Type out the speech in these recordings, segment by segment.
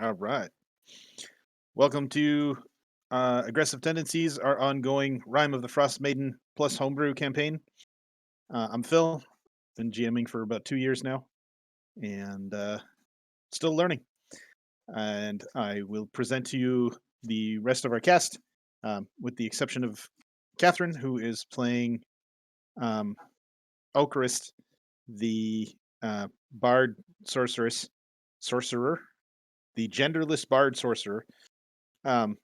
All right. Welcome to Aggressive Tendencies, our ongoing Rhyme of the Frost Maiden plus homebrew campaign. I'm Phil, been GMing for about 2 years now, and still learning. And I will present to you the rest of our cast, with the exception of Catherine, who is playing um, Ocarist, the bard sorcerer, the genderless bard sorcerer. Um,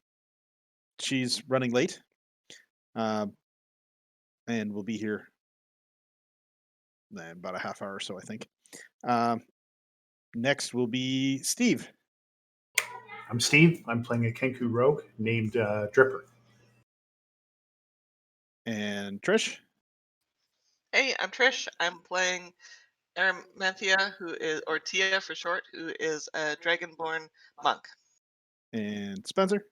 she's running late, uh, and will be here in about a half hour or so, I think. Um, Next will be Steve I'm Steve. I'm playing a Kenku rogue named Dripper. and Trish Hey, I'm Trish. I'm playing Aramanthea, who is, or Tia for short, who is a dragonborn monk. and Spencer.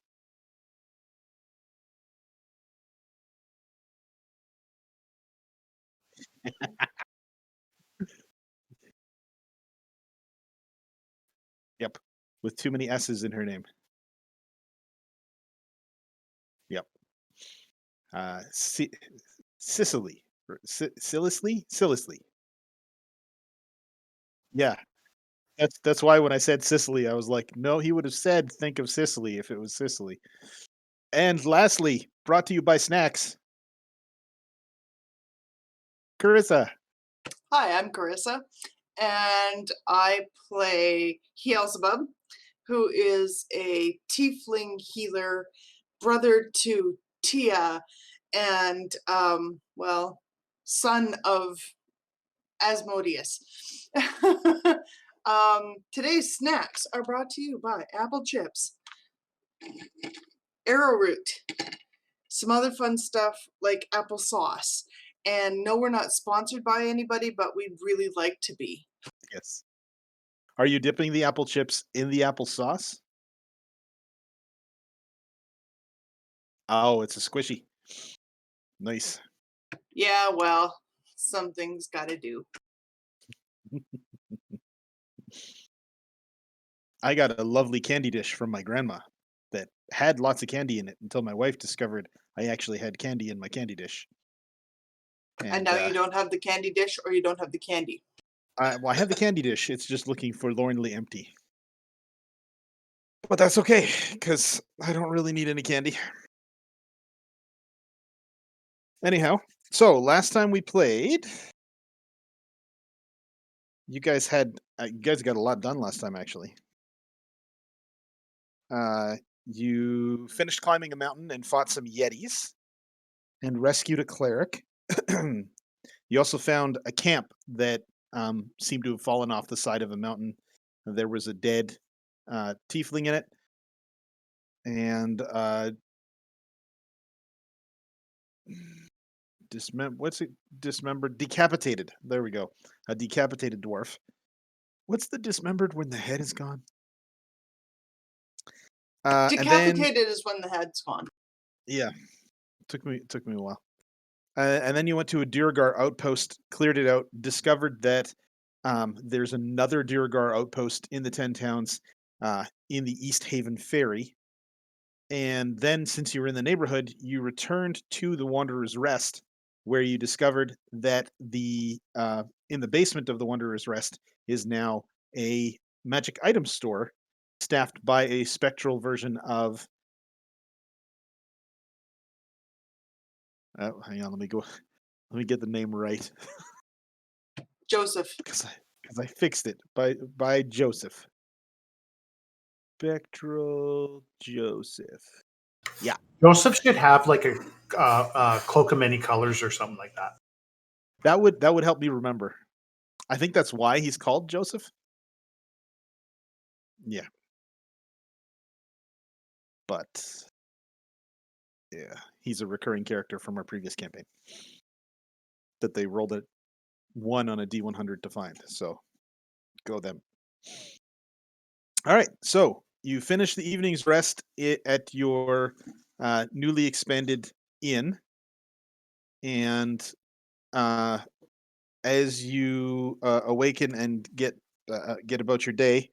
Yep, with too many S's in her name. Yep. Sicily. Sicily. Yeah, that's why when I said Sicily, I was like, no, he would have said think of Sicily if it was Sicily. And lastly, brought to you by Snacks, Carissa. Hi, I'm Carissa, and I play Healzabub, who is a tiefling healer, brother to Tia, and, son of Asmodeus. Today's snacks are brought to you by Apple Chips, Arrowroot, some other fun stuff like applesauce. And no, we're not sponsored by anybody, but we'd really like to be. Yes. Are you dipping the apple chips in the applesauce? Oh, it's a squishy. Nice. Yeah, well, something's gotta do. I got a lovely candy dish from my grandma that had lots of candy in it until my wife discovered I actually had candy in my candy dish. And now you don't have the candy dish or you don't have the candy. I have the candy dish. It's just looking forlornly empty. But that's okay, because I don't really need any candy. Anyhow, so last time we played, you guys got a lot done last time, actually. You finished climbing a mountain and fought some yetis and rescued a cleric. You also found a camp that seemed to have fallen off the side of a mountain. There was a dead tiefling in it, and dismembered, decapitated. There we go, a decapitated dwarf. What's the dismembered when the head is gone? And then Decapitated is when the head's gone. yeah, took me a while. And then you went to a Dirigar outpost, cleared it out, discovered that there's another Dirigar outpost in the 10 towns in the East Haven Ferry. And then, since you were in the neighborhood, you returned to the Wanderer's Rest, where you discovered that the in the basement of the Wanderer's Rest is now a magic item store staffed by a spectral version of. Oh, hang on, let me go. Let me get the name right. Joseph. Because I fixed it by Joseph. Spectral Joseph. Yeah, Joseph should have like a cloak of many colors or something like that. that would help me remember. I think that's why he's called Joseph. Yeah, but yeah, he's a recurring character from our previous campaign that they rolled a 1 on a D100 to find. So go them. All right, so you finish the evening's rest at your newly expanded inn, and as you awaken and get about your day,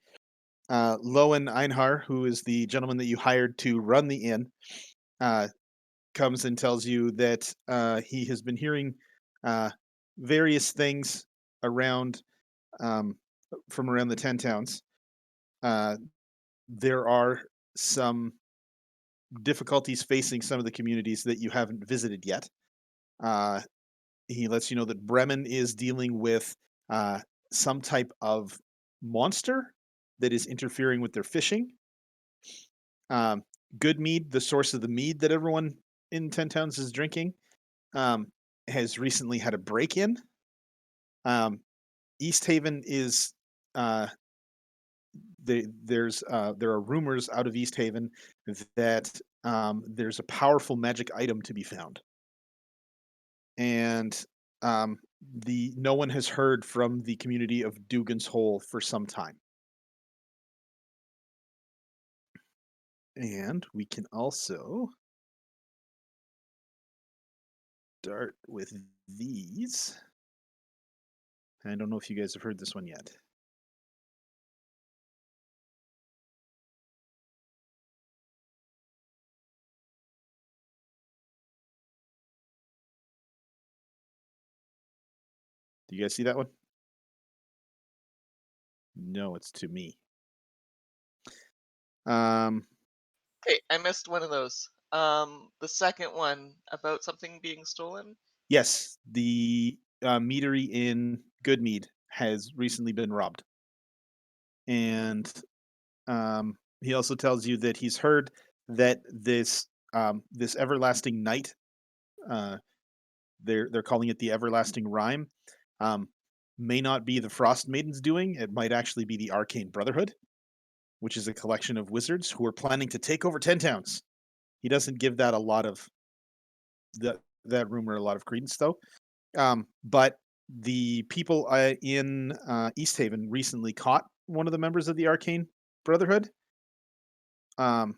Lowen Einhar, who is the gentleman that you hired to run the inn, comes and tells you that he has been hearing various things around from around the 10 towns. There are some difficulties facing some of the communities that you haven't visited yet. He lets you know that Bremen is dealing with some type of monster that is interfering with their fishing. Good Mead, the source of the mead that everyone in 10 Towns is drinking, has recently had a break-in. East Haven is there are rumors out of East Haven that there's a powerful magic item to be found, and no one has heard from the community of Dugan's Hole for some time. And we can also start with these. I don't know if you guys have heard this one yet. Do you guys see that one? No, it's to me. Okay, I missed one of those. The second one about something being stolen. Yes, the meadery in Goodmead has recently been robbed. And he also tells you that he's heard that this everlasting night, they're calling it the everlasting rhyme, may not be the Frost Maidens doing. It might actually be the Arcane Brotherhood, which is a collection of wizards who are planning to take over 10 towns. He doesn't give that that rumor a lot of credence, though. But the people in East Haven recently caught one of the members of the Arcane Brotherhood, and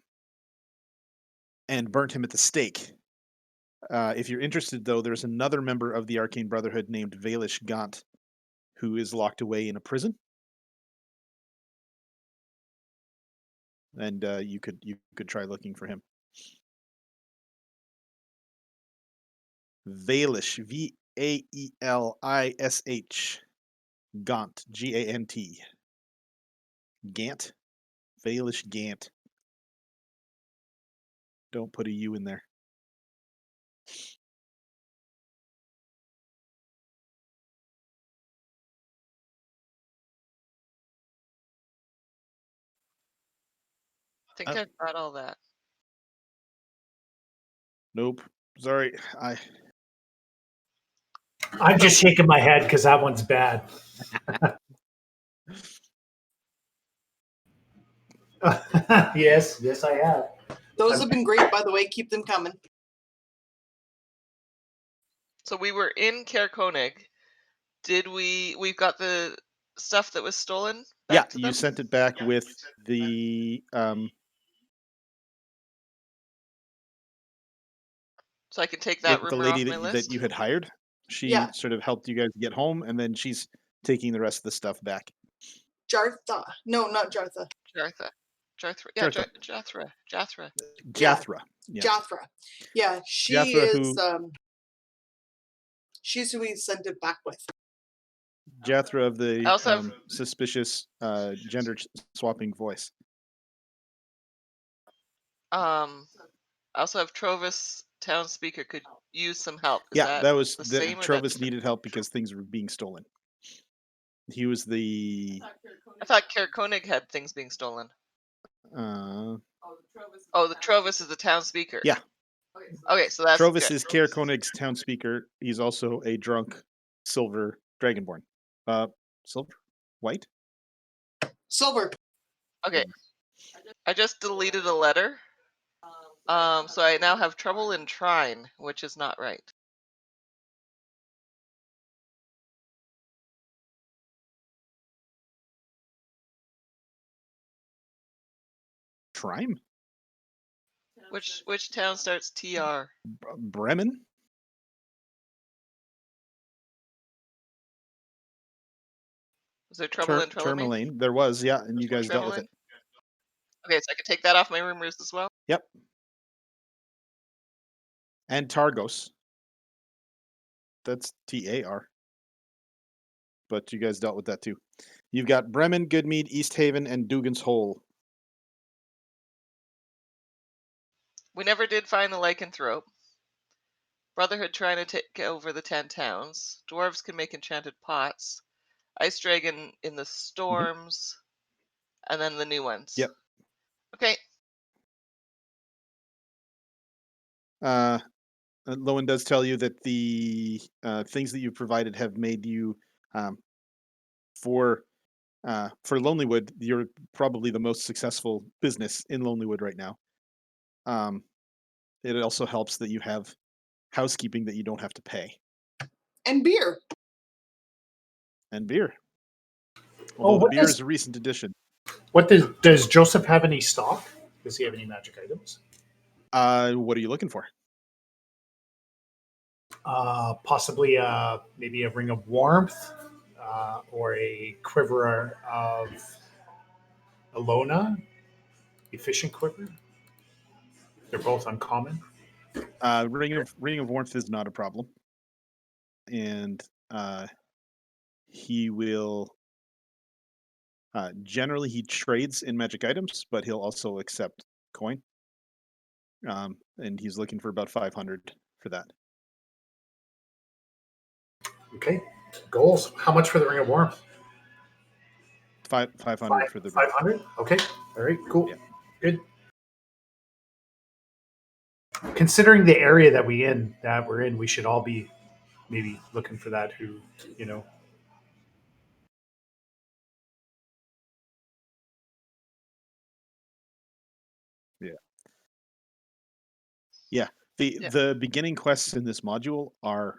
burnt him at the stake. If you're interested, though, there's another member of the Arcane Brotherhood named Valish Gaunt, who is locked away in a prison. And you could try looking for him. Valish, Vaelish, Gaunt, Gant, Gant, Valish Gant. Don't put a U in there. I think I've got all that. Nope. Sorry, I'm just shaking my head because that one's bad. Yes, I have. Those have been great, by the way. Keep them coming. So we were in Caer Konig. We've got the stuff that was stolen back to you them? sent it back with the So I can take that with the rumor off lady my that list? you had hired. She Yeah. sort of helped you guys get home, and then she's taking the rest of the stuff back. Jartha. No, not Jartha. Jartha. Jarthra. Yeah, Jartha. Jathra. Jathra. Jathra. Yeah. Jathra. Yeah, she Jathra, is. who- She's who we sent it back with. Jathra of the I also have- suspicious gender swapping voice. I also have Trovis, town speaker, could use some help. Is Yeah, that was the that same or Trovis that's needed help because things were being stolen. He was the I thought Caer Konig had things being stolen. uh Oh, the Trovis is the town speaker. Yeah. Okay, so that's Trovis good. is Caer Konig's town speaker. He's also a drunk silver dragonborn. Silver? White? Silver. Okay. I just deleted a letter. So I now have trouble in Trine, which is not right. Trime? Which town starts TR? Bremen? Was there trouble in Trellamine? Tourmaline. There was, yeah, and you guys dealt with it. Okay, so I can take that off my rumors as well. Yep. And Targos. That's TAR. But you guys dealt with that too. You've got Bremen, Goodmead, East Haven, and Dugan's Hole. We never did find the lycanthrope. Brotherhood trying to take over the 10 towns. Dwarves can make enchanted pots. Ice Dragon in the storms. And then the new ones. Yep. Okay. Lowen does tell you that the things that you've provided have made you, for Lonelywood, you're probably the most successful business in Lonelywood right now. It also helps that you have housekeeping that you don't have to pay, And beer. and beer. Oh, Although the what beer does- is a recent addition. What does Joseph have any stock? Does he have any magic items? What are you looking for? Possibly maybe a ring of warmth or a quiver of Alona, efficient quiver. They're both uncommon. Ring of Warmth is not a problem, and he will. Generally, he trades in magic items, but he'll also accept coin. And he's looking for about 500 for that. Okay. Goals. How much for the ring of warmth? 500 for the 500. Okay. All right. Cool. Yeah. Good. Considering the area that we're in, we should all be maybe looking for that. Who, you know. Yeah. Yeah. The beginning quests in this module are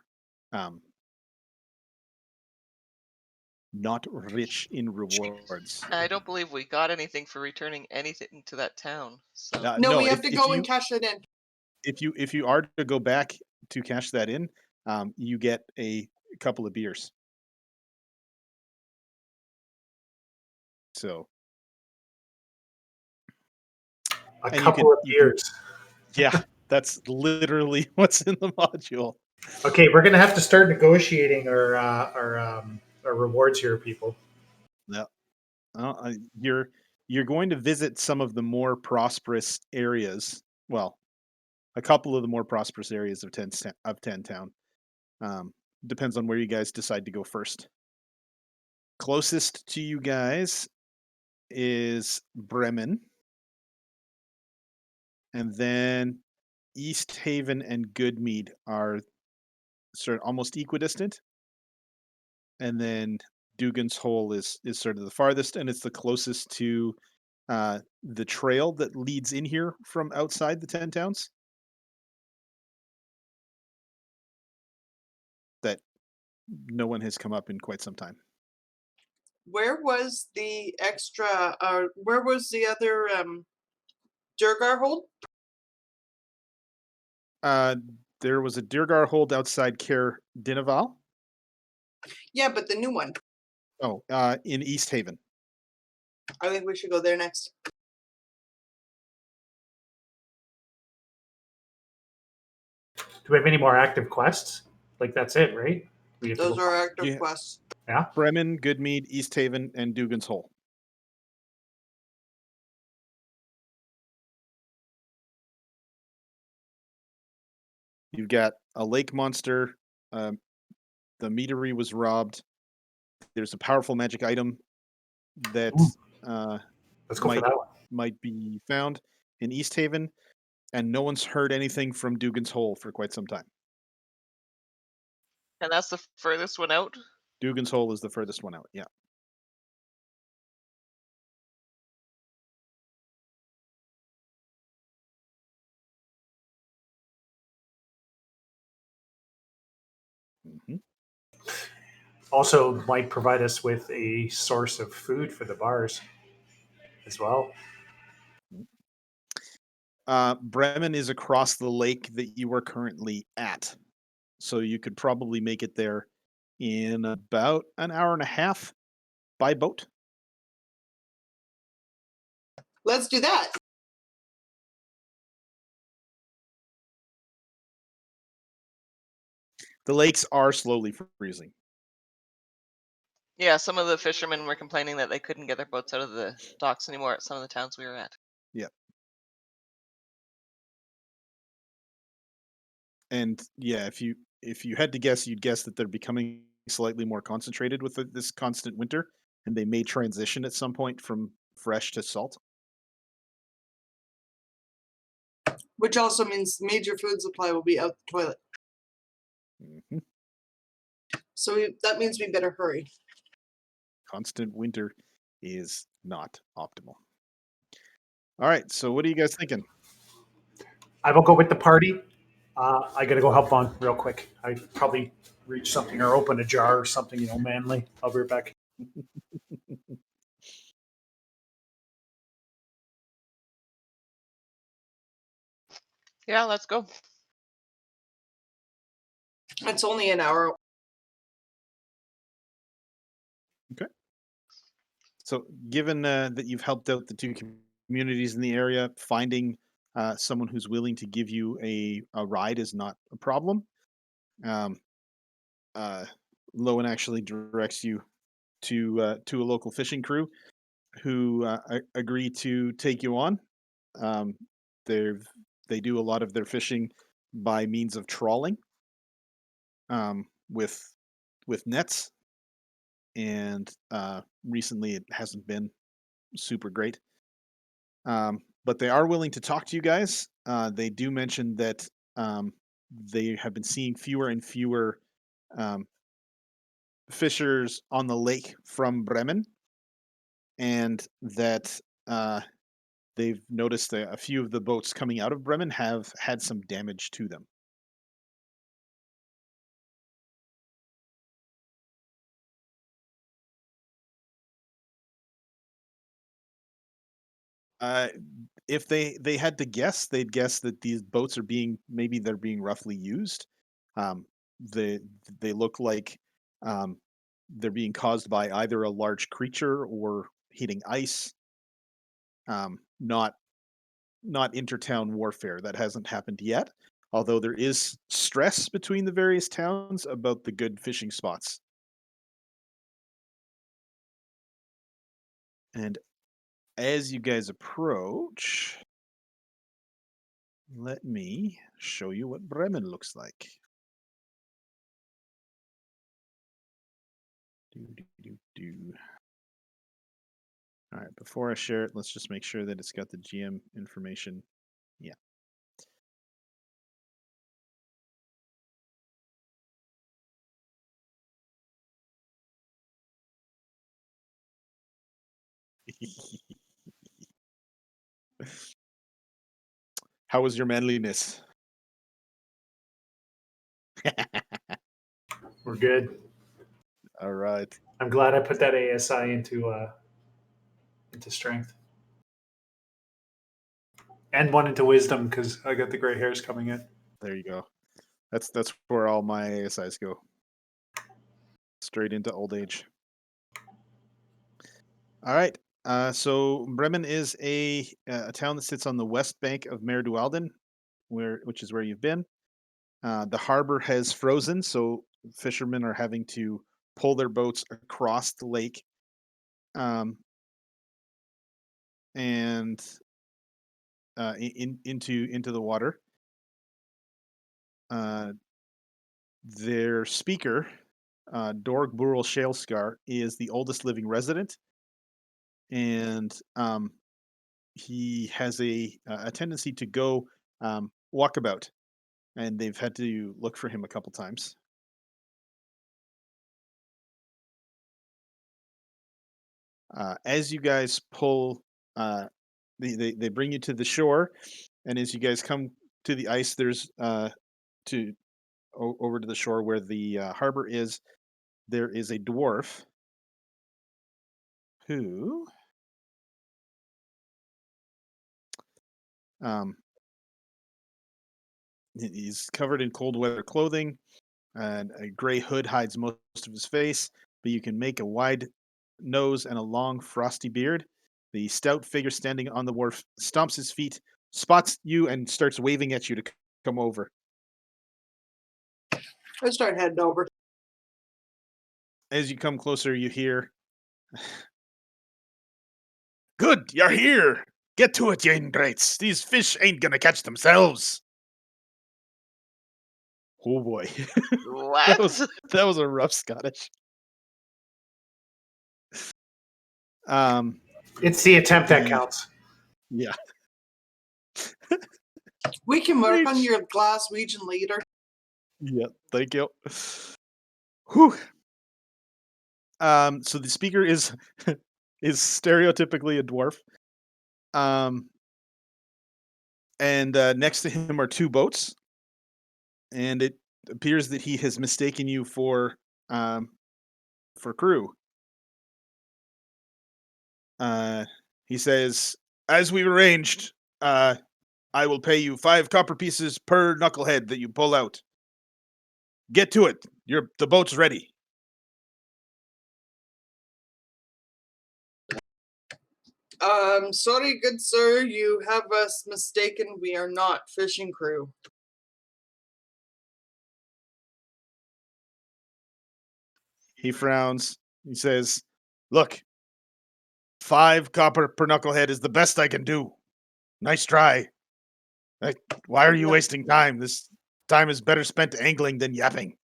not rich in rewards. I don't believe we got anything for returning anything to that town. So No, we have if- to if go you- and cash it in. If you are to go back to cash that in, you get a couple of beers. So A And you couple can- of you can- years. yeah, that's literally what's in the module. Okay, we're gonna have to start negotiating our rewards here, people. You're going to visit some of the more prosperous areas. Well, a couple of the more prosperous areas of 10 Town. Depends on where you guys decide to go first. Closest to you guys is Bremen, and then East Haven and Goodmead are sort of almost equidistant, and then Dugan's Hole is sort of the farthest, and it's the closest to the trail that leads in here from outside the 10 towns. That no one has come up in quite some time. Where was the extra? Where was the other Durgar hold? There was a Dirgar hold outside Caer Dineval. Yeah, but the new one. Oh, in East Haven. I think we should go there next. Do we have any more active quests? Like that's it, right? We have to Those go- are active Yeah. quests. Yeah. Bremen, Goodmead, East Haven, and Dugan's Hole. You've got a lake monster. The meadery was robbed. There's a powerful magic item that Let's go for that one. might be found in East Haven, and no one's heard anything from Dugan's Hole for quite some time. and that's the furthest one out. Dugan's Hole is the furthest one out. Yeah. Mhm. Also, might provide us with a source of food for the bars as well. Bremen is across the lake that you are currently at, so you could probably make it there in about an hour and a half by boat. let's do that. The lakes are slowly freezing. Yeah, some of the fishermen were complaining that they couldn't get their boats out of the docks anymore at some of the towns we were at. And yeah, if you had to guess, you'd guess that they're becoming slightly more concentrated with this constant winter, and they may transition at some point from fresh to salt. Which also means major food supply will be out the toilet. Mhm. So that means we better hurry. Constant winter is not optimal. All right, so what are you guys thinking? I will go with the party. I got to go help on real quick. I probably reach something or open a jar or something, manly. I'll be right back. Yeah, let's go. It's only an hour. So, given that you've helped out the two communities in the area, finding someone who's willing to give you a ride is not a problem. Um, uh, Lowen actually directs you to a local fishing crew who agree to take you on. Um, they they do a lot of their fishing by means of trawling um, with with nets, and recently it hasn't been super great. But they are willing to talk to you guys. They do mention that they have been seeing fewer and fewer um, fishers on the lake from Bremen, and that they've noticed that a few of the boats coming out of Bremen have had some damage to them. Uh, if they had to guess, they'd guess that these boats are being maybe they're being roughly used. Um, they they look like um, they're being caused by either a large creature or hitting ice. Not intertown warfare. That hasn't happened yet. Although there is stress between the various towns about the good fishing spots. And as you guys approach, let me show you what Bremen looks like. Do. All right, before I share it, let's just make sure that it's got the GM information. Yeah. How was your manliness? We're good. All right. I'm glad I put that ASI into strength and one into wisdom because I got the gray hairs coming in. There you go. That's where all my ASIs go. Straight into old age. All right. So Bremen is a town that sits on the west bank of Mare Dualden, which is where you've been. The harbor has frozen, so fishermen are having to pull their boats across the lake, and into the water. Their speaker, Dorg Burl Shaleskar, is the oldest living resident, and he has a tendency to go walkabout, and they've had to look for him a couple times. As you guys pull, they bring you to the shore, and as you guys come to the ice, there's to over to the shore where the harbor is. There is a dwarf who um, he's covered in cold weather clothing, and a gray hood hides most of his face, but you can make a wide nose and a long frosty beard. The stout figure standing on the wharf stomps his feet, spots you, and starts waving at you to come over. I start heading over. As you come closer, you hear, "Good, you're here! Get to it, you ingrates! These fish ain't gonna catch themselves!" Oh boy. What? that was a rough Scottish. It's the attempt that The- counts. Yeah. We can work on Preach. your Glaswegian leader. Yeah, thank you. Whew. So the speaker is is stereotypically a dwarf. And next to him are two boats, and it appears that he has mistaken you for crew. He says, "As we arranged, I will pay you 5 copper pieces per knucklehead that you pull out. Get to it. The boat's ready." Sorry, good sir, you have us mistaken. We are not fishing crew. He frowns. He says, "Look, 5 copper per knucklehead is the best I can do. Nice try. Why are you No. wasting time? This time is better spent angling than yapping."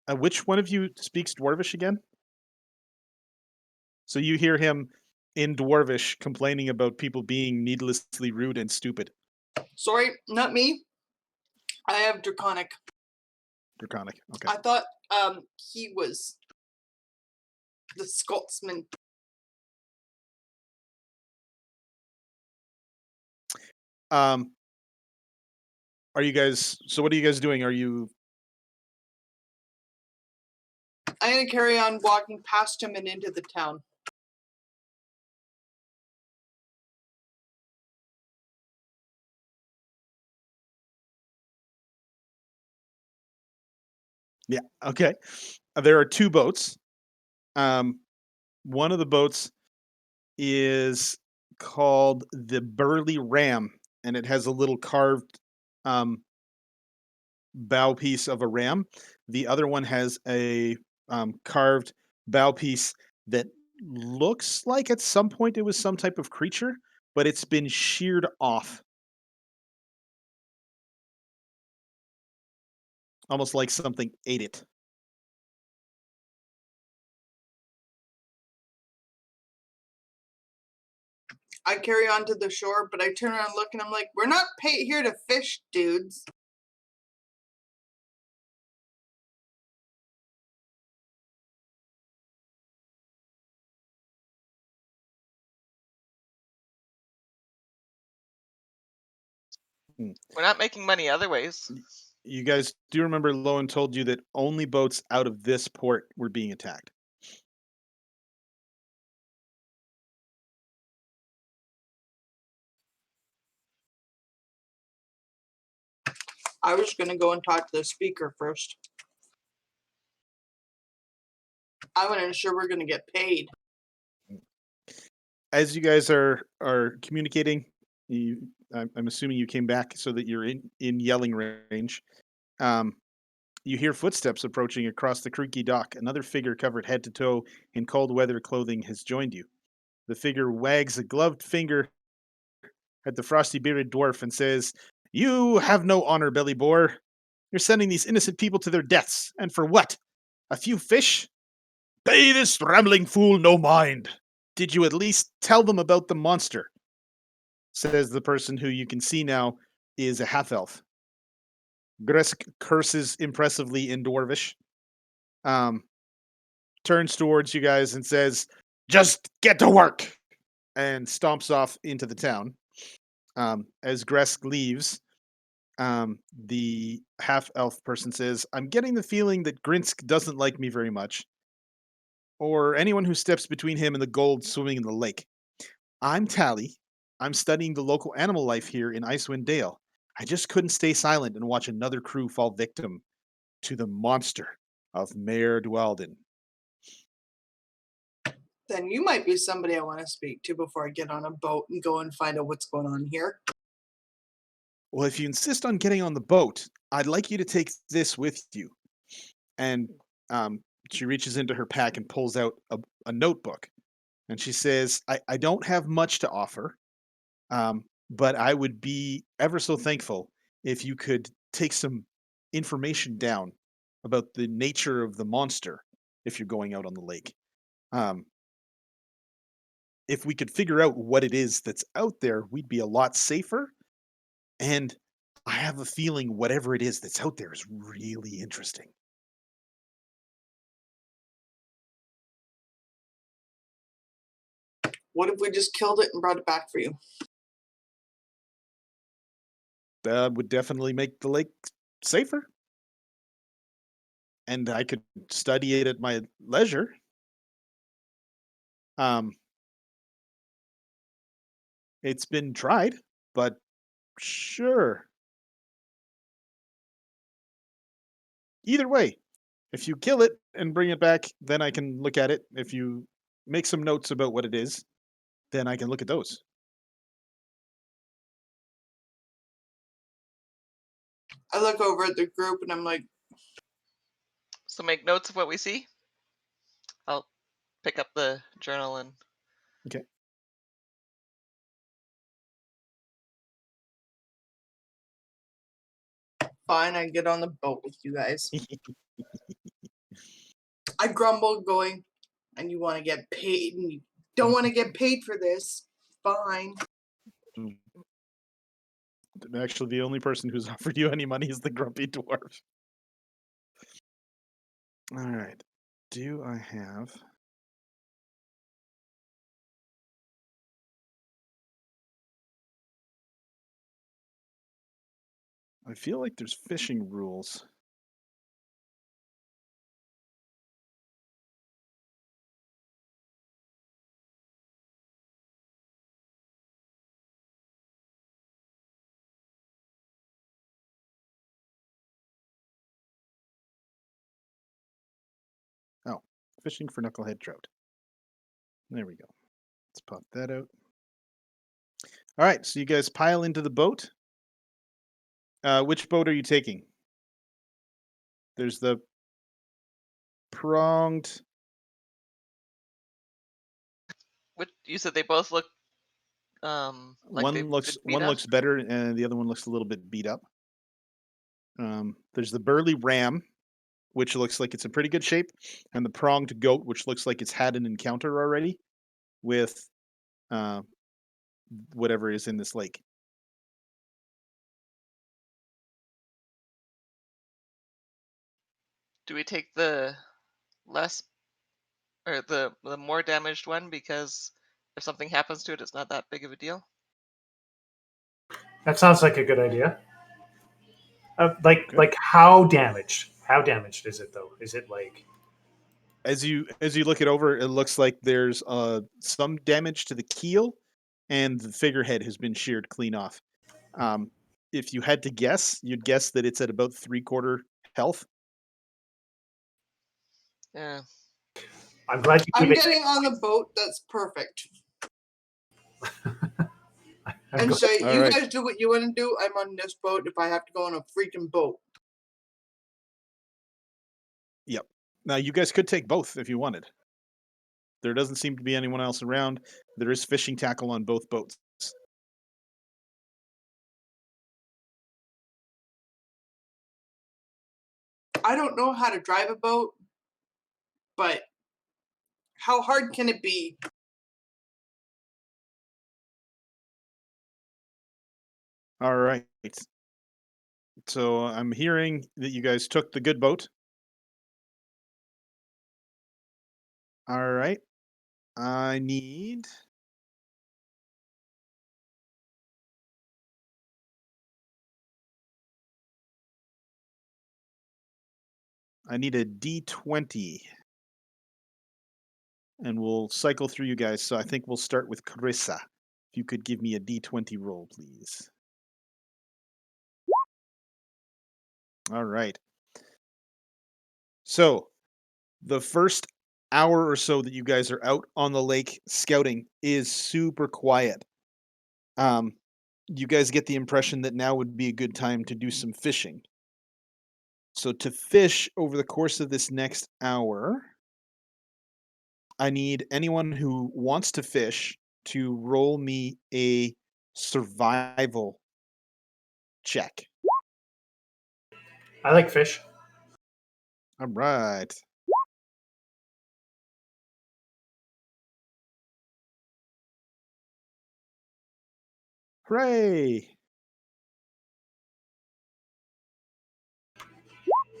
Which one of you speaks Dwarvish again? So you hear him in Dwarvish complaining about people being needlessly rude and stupid. Sorry, not me. I have Draconic. Draconic. Okay. I thought he was the Scotsman. Are you guys? So what are you guys doing? Are you? I'm gonna carry on walking past him and into the town. Yeah. Okay. There are 2 boats. One of the boats is called the Burly Ram, and it has a little carved bow piece of a ram. The other one has a carved bow piece that looks like at some point it was some type of creature, but it's been sheared off. Almost like something ate it. I carry on to the shore, but I turn around and look and I'm like, we're not paid here to fish, dudes. We're not making money other ways. You guys do remember Lowen told you that only boats out of this port were being attacked. I was gonna go and talk to the speaker first. I want to ensure we're gonna get paid. As you guys are communicating, I'm assuming you came back so that you're in yelling range. You hear footsteps approaching across the creaky dock. Another figure covered head to toe in cold weather clothing has joined you. The figure wags a gloved finger at the frosty bearded dwarf and says, "You have no honor, belly bore. You're sending these innocent people to their deaths. And for what? A few fish? Pay this rambling fool no mind. Did you at least tell them about the monster?" Says the person who you can see now is a half elf. Gresk curses impressively in Dwarvish. Turns towards you guys and says, "Just get to work," and stomps off into the town. As Gresk leaves, the half elf person says, "I'm getting the feeling that Grinsk doesn't like me very much, or anyone who steps between him and the gold swimming in the lake. I'm Tally. I'm studying the local animal life here in Icewind Dale. I just couldn't stay silent and watch another crew fall victim to the monster of Mayor Dweldon." Then you might be somebody I want to speak to before I get on a boat and go and find out what's going on here. Well, if you insist on getting on the boat, I'd like you to take this with you. And um, she reaches into her pack and pulls out a notebook. And she says, I don't have much to offer, but I would be ever so thankful if you could take some information down about the nature of the monster if you're going out on the lake. Um, if we could figure out what it is that's out there, we'd be a lot safer. And I have a feeling whatever it is that's out there is really interesting. What if we just killed it and brought it back for you? That would definitely make the lake safer. And I could study it at my leisure. Um, it's been tried, but sure. Either way, if you kill it and bring it back, then I can look at it. If you make some notes about what it is, then I can look at those. I look over at the group and I'm like, So make notes of what we see. I'll pick up the journal and Okay. fine, I get on the boat with you guys. I grumble, going, and you want to get paid, and you don't want to get paid for this. Fine. Actually, the only person who's offered you any money is the grumpy dwarf. All right. Do I have... I feel like there's fishing rules. Oh, fishing for knucklehead trout. There we go. Let's pop that out. All right, so you guys pile into the boat. Which boat are you taking? There's the pronged. what you said they both look like they've One been beat up. looks better, and the other one looks a little bit beat up. There's the burly ram, which looks like it's in pretty good shape, and the pronged goat, which looks like it's had an encounter already with uh, whatever is in this lake. Do we take the less or the more damaged one because if something happens to it, it's not that big of a deal? That sounds like a good idea. Okay. Like how damaged? How damaged is it though? Is it like As you look it over, it looks like there's some damage to the keel, and the figurehead has been sheared clean off. If you had to guess, you'd guess that it's at about 3/4 health. Yeah. I'm glad you I'm keep it. getting on the boat. That's perfect. I'm And glad- so All you right. guys do what you want to do. I'm on this boat if I have to go on a freaking boat. Yep. Now you guys could take both if you wanted. There doesn't seem to be anyone else around. There is fishing tackle on both boats. I don't know how to drive a boat, but how hard can it be? All right. So I'm hearing that you guys took the good boat. All right. I need... a D20. And we'll cycle through you guys. So I think we'll start with Carissa. If you could give me a D20 roll, please. All right. So the first hour or so that you guys are out on the lake scouting is super quiet. You guys get the impression that now would be a good time to do some fishing. So to fish over the course of this next hour, I need anyone who wants to fish to roll me a survival check. I like fish. All right. Hooray!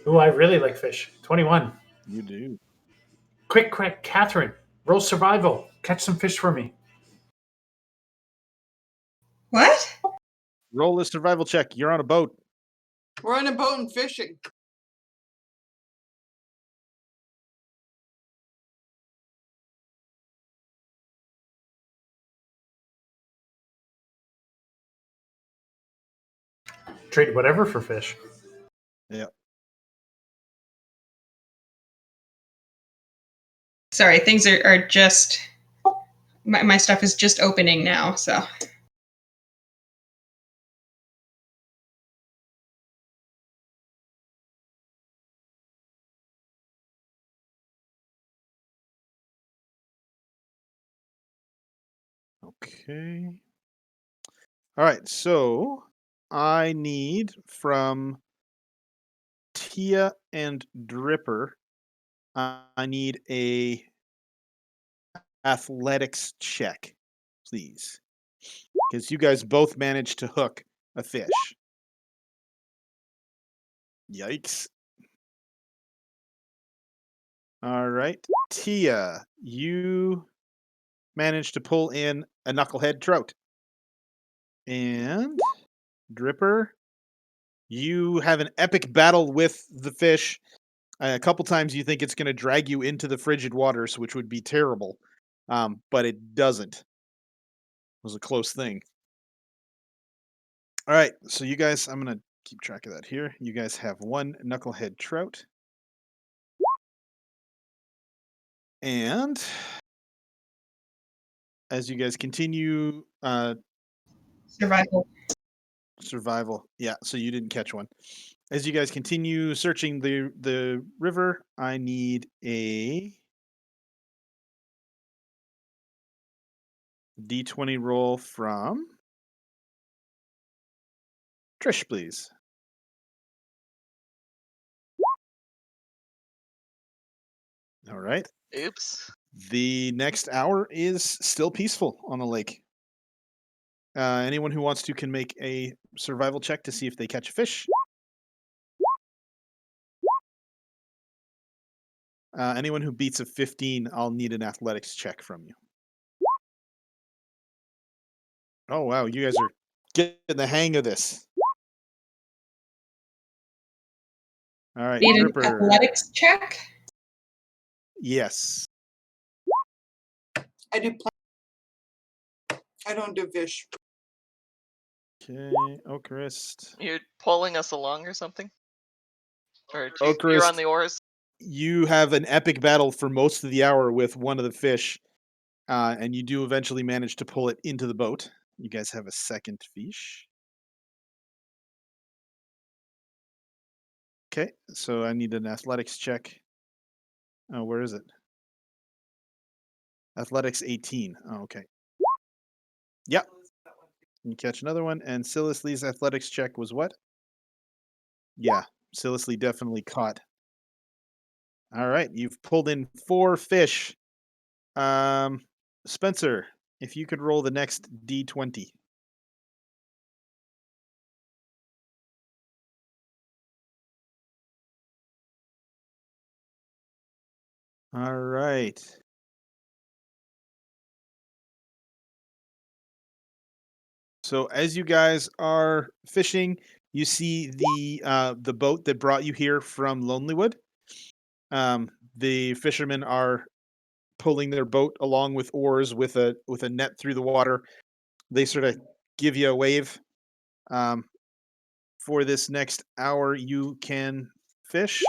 Ooh, I really like fish. 21. You do. Quick, Catherine. Roll survival. Catch some fish for me. What? Roll a survival check. You're on a boat. We're on a boat and fishing. Trade whatever for fish. Yeah. Sorry, things are just my stuff is just opening now, so Okay. All right. So I need from Tia and Dripper. I need a athletics check, please, because you guys both managed to hook a fish. Yikes. All right. Tia, you managed to pull in a knucklehead trout. And Dripper, you have an epic battle with the fish. A couple times you think it's going to drag you into the frigid waters, which would be terrible. But it doesn't. It was a close thing. All right. So you guys, I'm going to keep track of that here. You guys have one knucklehead trout. And as you guys continue survival. survival. Yeah, so you didn't catch one. As you guys continue searching the river, I need a D20 roll from Trish, please. All right. Oops. The next hour is still peaceful on the lake. Anyone who wants to can make a survival check to see if they catch a fish. Anyone who beats a 15, I'll need an athletics check from you. Oh, wow. You guys are getting the hang of this. All right. Need an Dripper. athletics check? Yes. I do. I don't do fish. Okay. Ocarist. You're pulling us along or something? Or you're on Ocarist, the oars? you have an epic battle for most of the hour with one of the fish, and you do eventually manage to pull it into the boat. You guys have a second fish. Okay, so I need an athletics check. Oh, where is it? Athletics 18. Oh, okay. Yep. You catch another one, and Sillisley's athletics check was what? Yeah, Sillisley definitely caught. All right, you've pulled in 4 fish. Spencer, if you could roll the next D20. All right. So as you guys are fishing, you see the boat that brought you here from Lonelywood. The fishermen are pulling their boat along with oars with a net through the water. They sort of give you a wave. For this next hour, you can fish.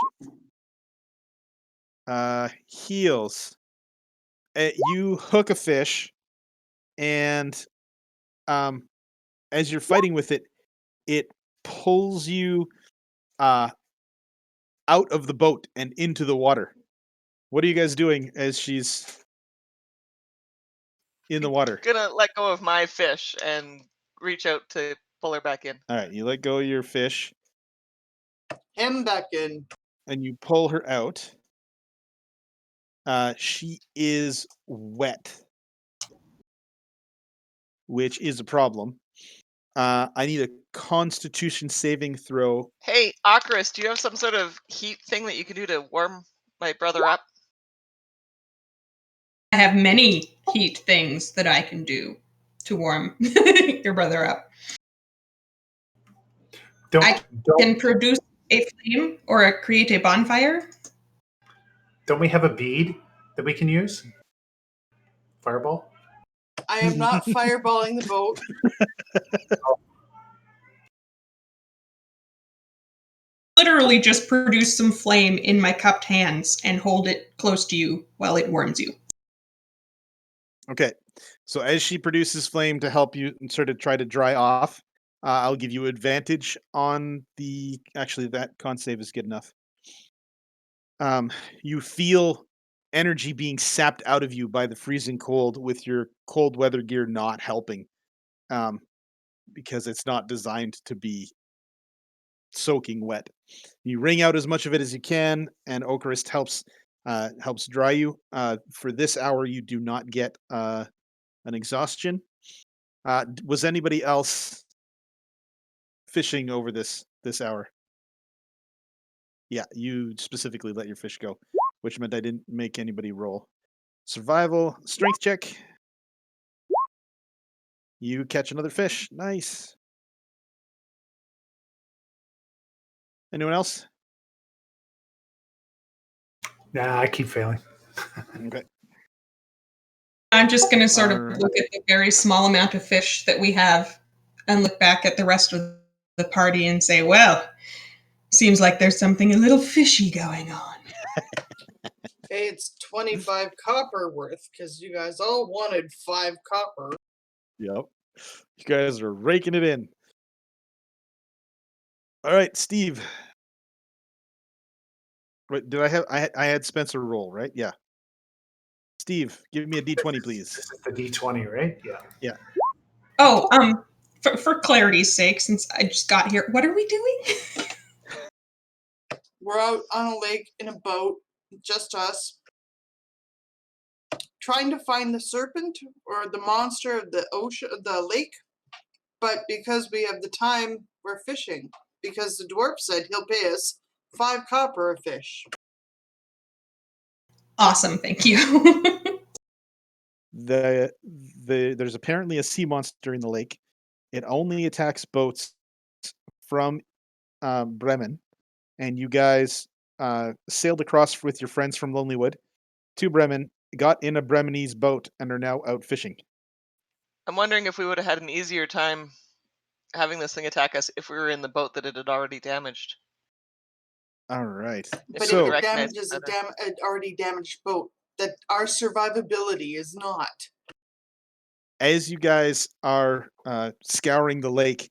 heals. You hook a fish, and as you're fighting with it, it pulls you out of the boat and into the water. What are you guys doing as she's in the water? Gonna let go of my fish and reach out to pull her back in. All right, you let go of your fish Him back in. and you pull her out. She is wet, which is a problem. I need a Constitution saving throw. Hey, Akris, do you have some sort of heat thing that you can do to warm my brother up? I have many heat things that I can do to warm your brother up. I can produce a flame or create a bonfire. Don't we have a bead that we can use? Fireball? I am not fireballing the boat. Literally just produce some flame in my cupped hands and hold it close to you while it warms you. Okay, so as she produces flame to help you sort of try to dry off, I'll give you advantage on the. Actually, that con save is good enough. You feel energy being sapped out of you by the freezing cold, with your cold weather gear not helping, because it's not designed to be soaking wet. You wring out as much of it as you can, and Okarist helps dry you. For this hour, you do not get an exhaustion. Was anybody else fishing over this hour? Yeah, you specifically let your fish go, which meant I didn't make anybody roll. Survival, strength check. You catch another fish. Nice. Anyone else? Nah, I keep failing. Okay. I'm just going to sort of Alright. look at the very small amount of fish that we have and look back at the rest of the party and say, well, seems like there's something a little fishy going on. Hey, it's 25 copper worth because you guys all wanted 5 copper. Yep. You guys are raking it in. All right, Steve. Wait, did I had Spencer roll, right? Yeah. Steve, give me a D20, please. This is the D20, right? Yeah. Yeah. Oh, for clarity's sake, since I just got here, what are we doing? We're out on a lake in a boat, just us, trying to find the serpent or the monster of the ocean, the lake. But because we have the time, we're fishing. Because the dwarf said he'll pay us 5 copper a fish. Awesome, thank you. There's apparently a sea monster in the lake. It only attacks boats from Bremen, and you guys sailed across with your friends from Lonelywood to Bremen, got in a Bremenese boat, and are now out fishing. I'm wondering if we would have had an easier time having this thing attack us if we were in the boat that it had already damaged. All right. If But we would it recognize damages it better. an already damaged boat. That our survivability is not. As you guys are scouring the lake,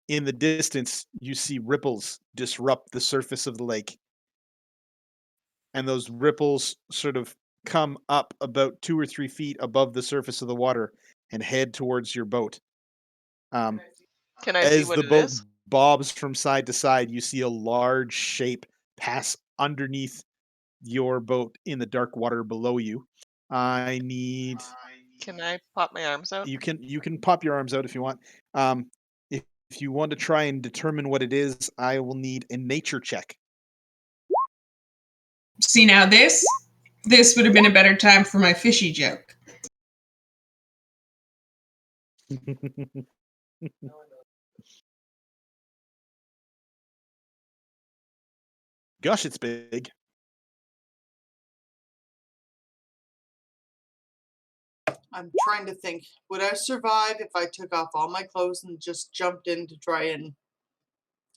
in the distance, you see ripples disrupt the surface of the lake. And those ripples sort of come up about 2 or 3 feet above the surface of the water and head towards your boat. Can I see As what the it boat is? bobs from side to side, you see a large shape pass underneath your boat in the dark water below you. I need Can I pop my arms out? you can pop your arms out if you want. If you want to try and determine what it is, I will need a nature check. See, now this would have been a better time for my fishy joke. Gosh, it's big. I'm trying to think. Would I survive if I took off all my clothes and just jumped in to try and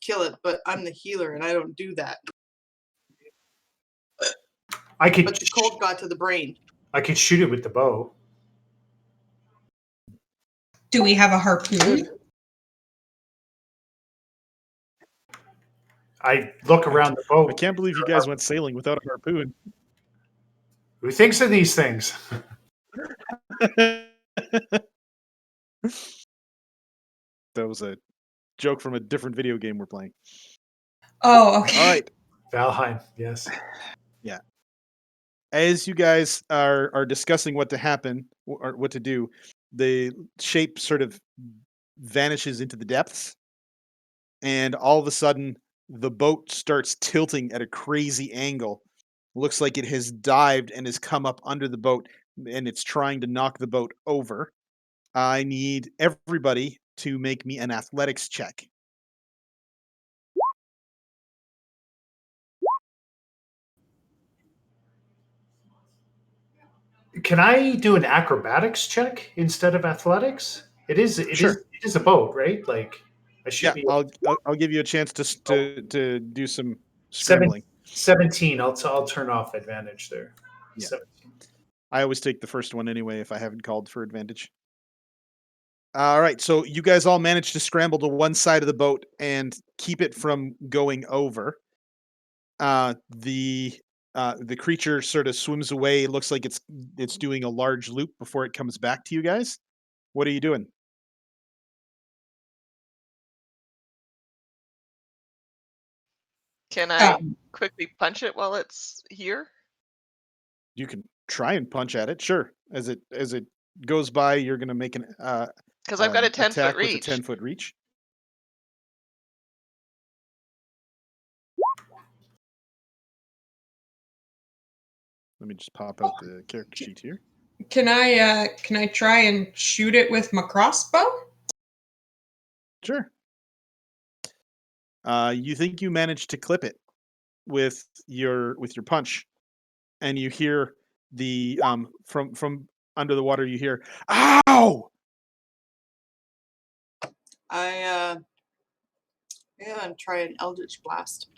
kill it? But I'm the healer and I don't do that. I could but the cold got to the brain. I could shoot it with the bow. Do we have a harpoon? I look around the boat. I can't believe you guys went sailing without a harpoon. Who thinks of these things? That was a joke from a different video game we're playing. Oh, okay. All right. Valheim, yes. As you guys are discussing what to happen or what to do, the shape sort of vanishes into the depths, and all of a sudden the boat starts tilting at a crazy angle. Looks like it has dived and has come up under the boat, and it's trying to knock the boat over. I need everybody to make me an athletics check. Can I do an acrobatics check instead of athletics? Sure. It is a boat, right? Like I should Yeah, be I'll give you a chance to do some Seven- scrambling. 17. I'll turn off advantage there. Yeah. 17. I always take the first one anyway if I haven't called for advantage. All right, so you guys all managed to scramble to one side of the boat and keep it from going over. The creature sort of swims away. It looks like it's doing a large loop before it comes back to you guys. What are you doing? Can I Um, quickly punch it while it's here? You can try and punch at it. Sure. As it goes by, you're going to make an Because I've got a 10-foot attack with a reach. 10-foot reach. Let me just pop out the character sheet here. can I try and shoot it with my crossbow? Sure. You think you managed to clip it with your punch, and you hear the from under the water. You hear, "Ow!" And try an Eldritch Blast.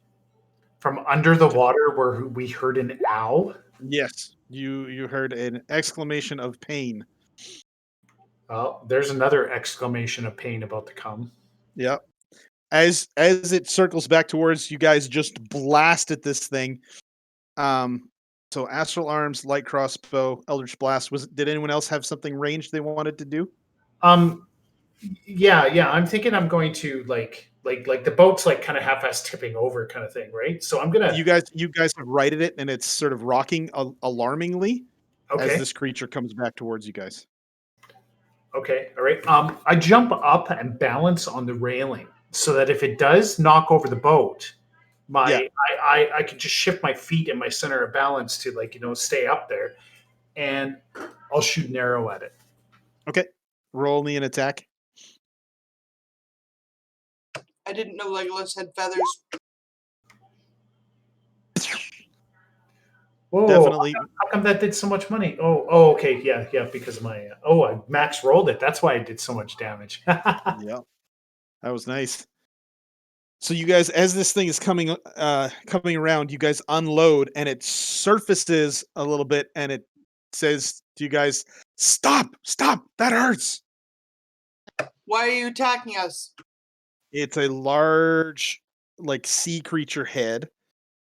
From under the water where we heard an ow. Yes, you heard an exclamation of pain. Well, there's another exclamation of pain about to come. Yep. As it circles back towards you guys, just blast at this thing. So astral arms, light crossbow, eldritch blast. Did anyone else have something ranged they wanted to do? Yeah. I'm thinking I'm going to like the boat's like kind of half-ass tipping over kind of thing, right? So I'm gonna. You guys have righted it, and it's sort of rocking alarmingly as Okay. this creature comes back towards you guys. Okay. All right. I jump up and balance on the railing so that if it does knock over the boat, I can just shift my feet and my center of balance to stay up there, and I'll shoot an arrow at it. Okay, roll me an attack. I didn't know Legolas had feathers. Whoa! Definitely. How come that did so much money? Oh, okay, yeah, because of my. I max rolled it. That's why I did so much damage. Yeah, that was nice. So you guys, as this thing is coming around, you guys unload, and it surfaces a little bit, and it says to you guys, "Stop! Stop! That hurts!" Why are you attacking us? It's a large, like, sea creature head.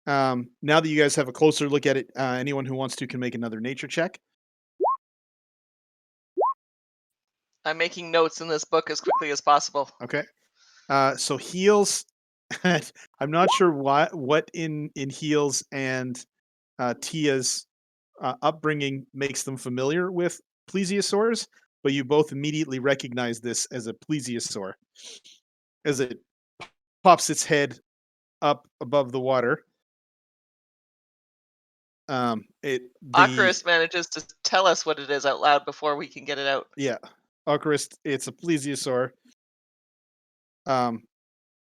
Now that you guys have a closer look at it, anyone who wants to can make another nature check. I'm making notes in this book as quickly as possible. Okay. So heals. I'm not sure what in heals and Tia's upbringing makes them familiar with plesiosaurs, but you both immediately recognize this as a plesiosaur as it pops its head up above the water. Ocarus manages to tell us what it is out loud before we can get it out. Yeah, Ocarus, it's a plesiosaur.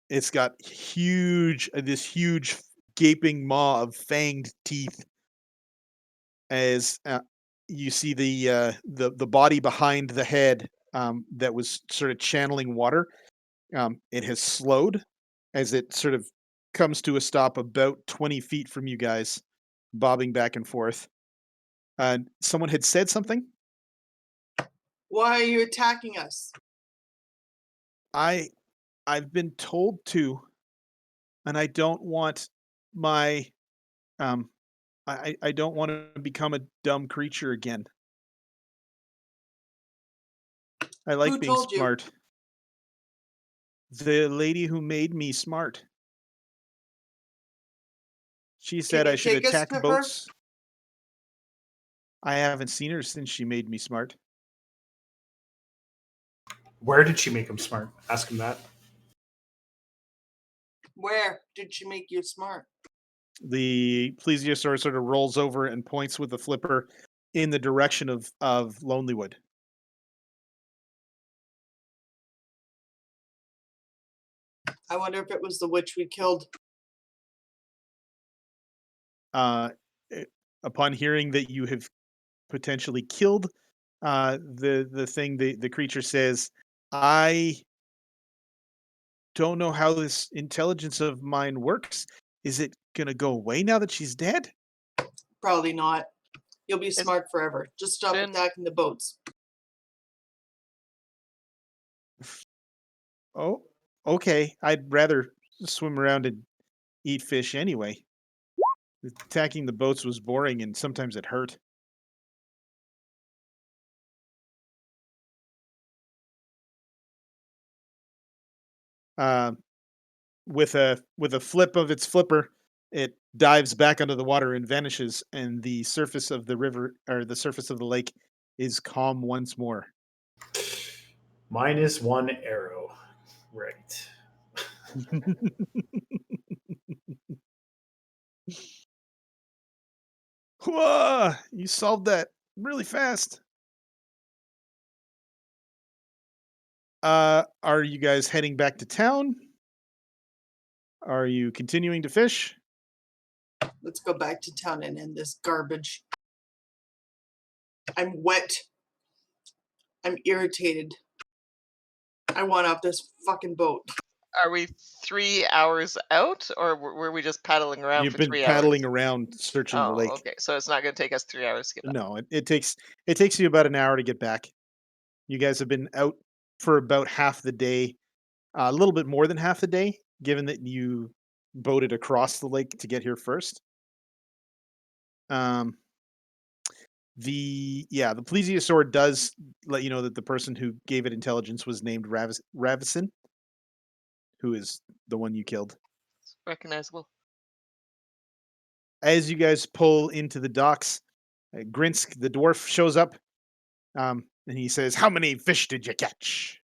It's got this huge gaping maw of fanged teeth. As you see the body behind the head that was sort of channeling water, it has slowed as it sort of comes to a stop about 20 feet from you guys. bobbing back and forth. Someone had said something. Why are you attacking us? I've been told to, and I don't want my um I don't want to become a dumb creature again. I like Who being told you? smart. The lady who made me smart. She Can said I you should take us attack to her? boats. I haven't seen her since she made me smart. Where did she make him smart? Ask him that. Where did she make you smart? The plesiosaur sort of rolls over and points with the flipper in the direction of Lonelywood. I wonder if it was the witch we killed. Uh, eh, upon hearing that you have potentially killed the thing, the creature says, "I don't know how this intelligence of mine works. Is it gonna go away now that she's dead?" Probably not. You'll be It's smart forever. Just stop been attacking the boats. Oh, okay. I'd rather swim around and eat fish anyway. Attacking the boats was boring and sometimes it hurt. Um, with a flip of its flipper, it dives back under the water and vanishes, and the surface of the river or the surface of the lake is calm once more. Minus one arrow. Right. Whoa! You solved that really fast. Are you guys heading back to town? Are you continuing to fish? Let's go back to town and end this garbage. I'm wet. I'm irritated. I want off this fucking boat. Are we 3 hours out, or were we just paddling around You've for been 3 hours? paddling around searching the Oh, lake. okay. So it's not going to take us 3 hours to get back. No, it takes you about an hour to get back. You guys have been out for about half the day, a little bit more than half the day, given that you boated across the lake to get here first. Um, the plesiosaur does let you know that the person who gave it intelligence was named Ravison, who is the one you killed. It's recognizable. As you guys pull into the docks, Grinsk the dwarf shows up, and he says, "How many fish did you catch?"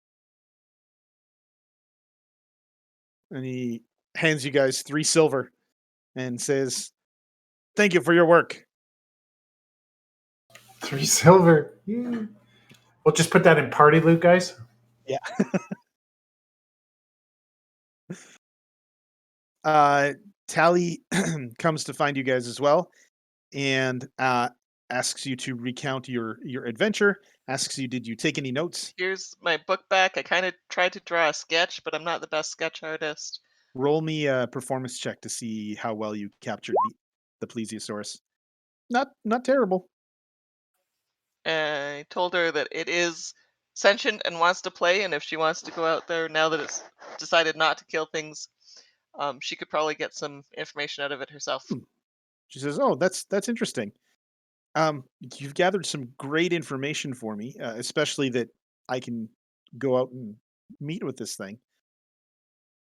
And he hands you guys 3 silver and says, "Thank you for your work." 3 silver. Yeah. We'll just put that in party loot, guys. Yeah. Uh, Tally comes to find you guys as well, and asks you to recount your adventure. Asks you, "Did you take any notes?" Here's my book back. I kind of tried to draw a sketch, but I'm not the best sketch artist. Roll me a performance check to see how well you captured the plesiosaurus. Not terrible. I told her that it is sentient and wants to play, and if she wants to go out there now that it's decided not to kill things, she could probably get some information out of it herself. Hmm. She says, "Oh, that's interesting. You've gathered some great information for me, especially that I can go out and meet with this thing.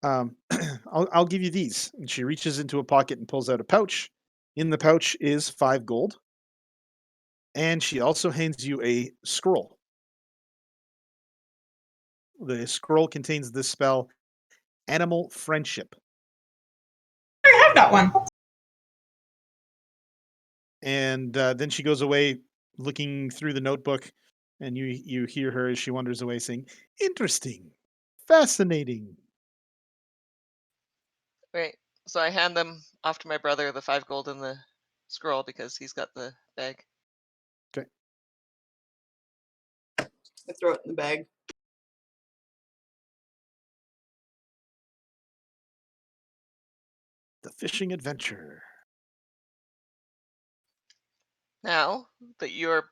I'll give you these." And she reaches into a pocket and pulls out a pouch. In the pouch is 5 gold, and she also hands you a scroll. The scroll contains this spell, Animal Friendship. I have that one. And then she goes away, looking through the notebook, and you hear her as she wanders away, saying, "Interesting, fascinating." Right. So I hand them off to my brother, the 5 gold and the scroll, because he's got the bag. Okay. I throw it in the bag. The fishing adventure. Now that you're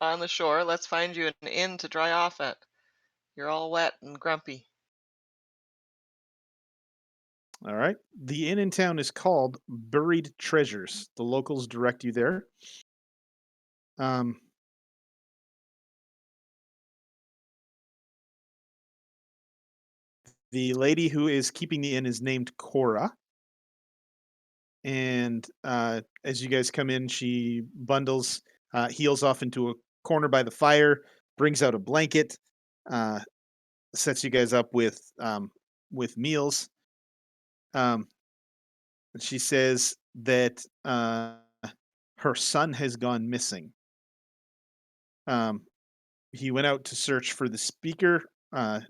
on the shore, let's find you an inn to dry off at. You're all wet and grumpy. All right. The inn in town is called Buried Treasures. The locals direct you there. Um, the lady who is keeping the inn is named Cora. And as you guys come in, she bundles, heels off into a corner by the fire, brings out a blanket, uh, sets you guys up with meals. And she says that her son has gone missing. He went out to search for the speaker,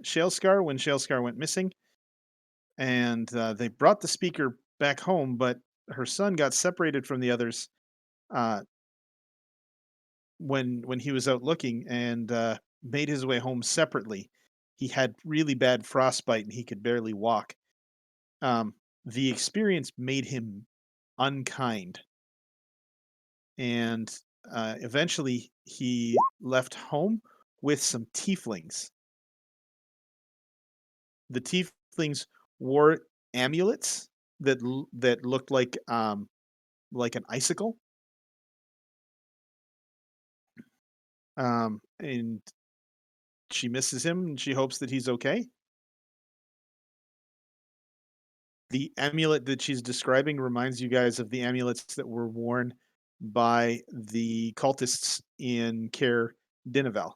Shalescar, when Shalescar went missing, and they brought the speaker back home, but her son got separated from the others uh, when he was out looking and made his way home separately. He had really bad frostbite and he could barely walk. Um, the experience made him unkind, and eventually he left home with some tieflings. The tieflings wore amulets that looked like an icicle. And she misses him and she hopes that he's okay. The amulet that she's describing reminds you guys of the amulets that were worn by the cultists in Caer Dineval.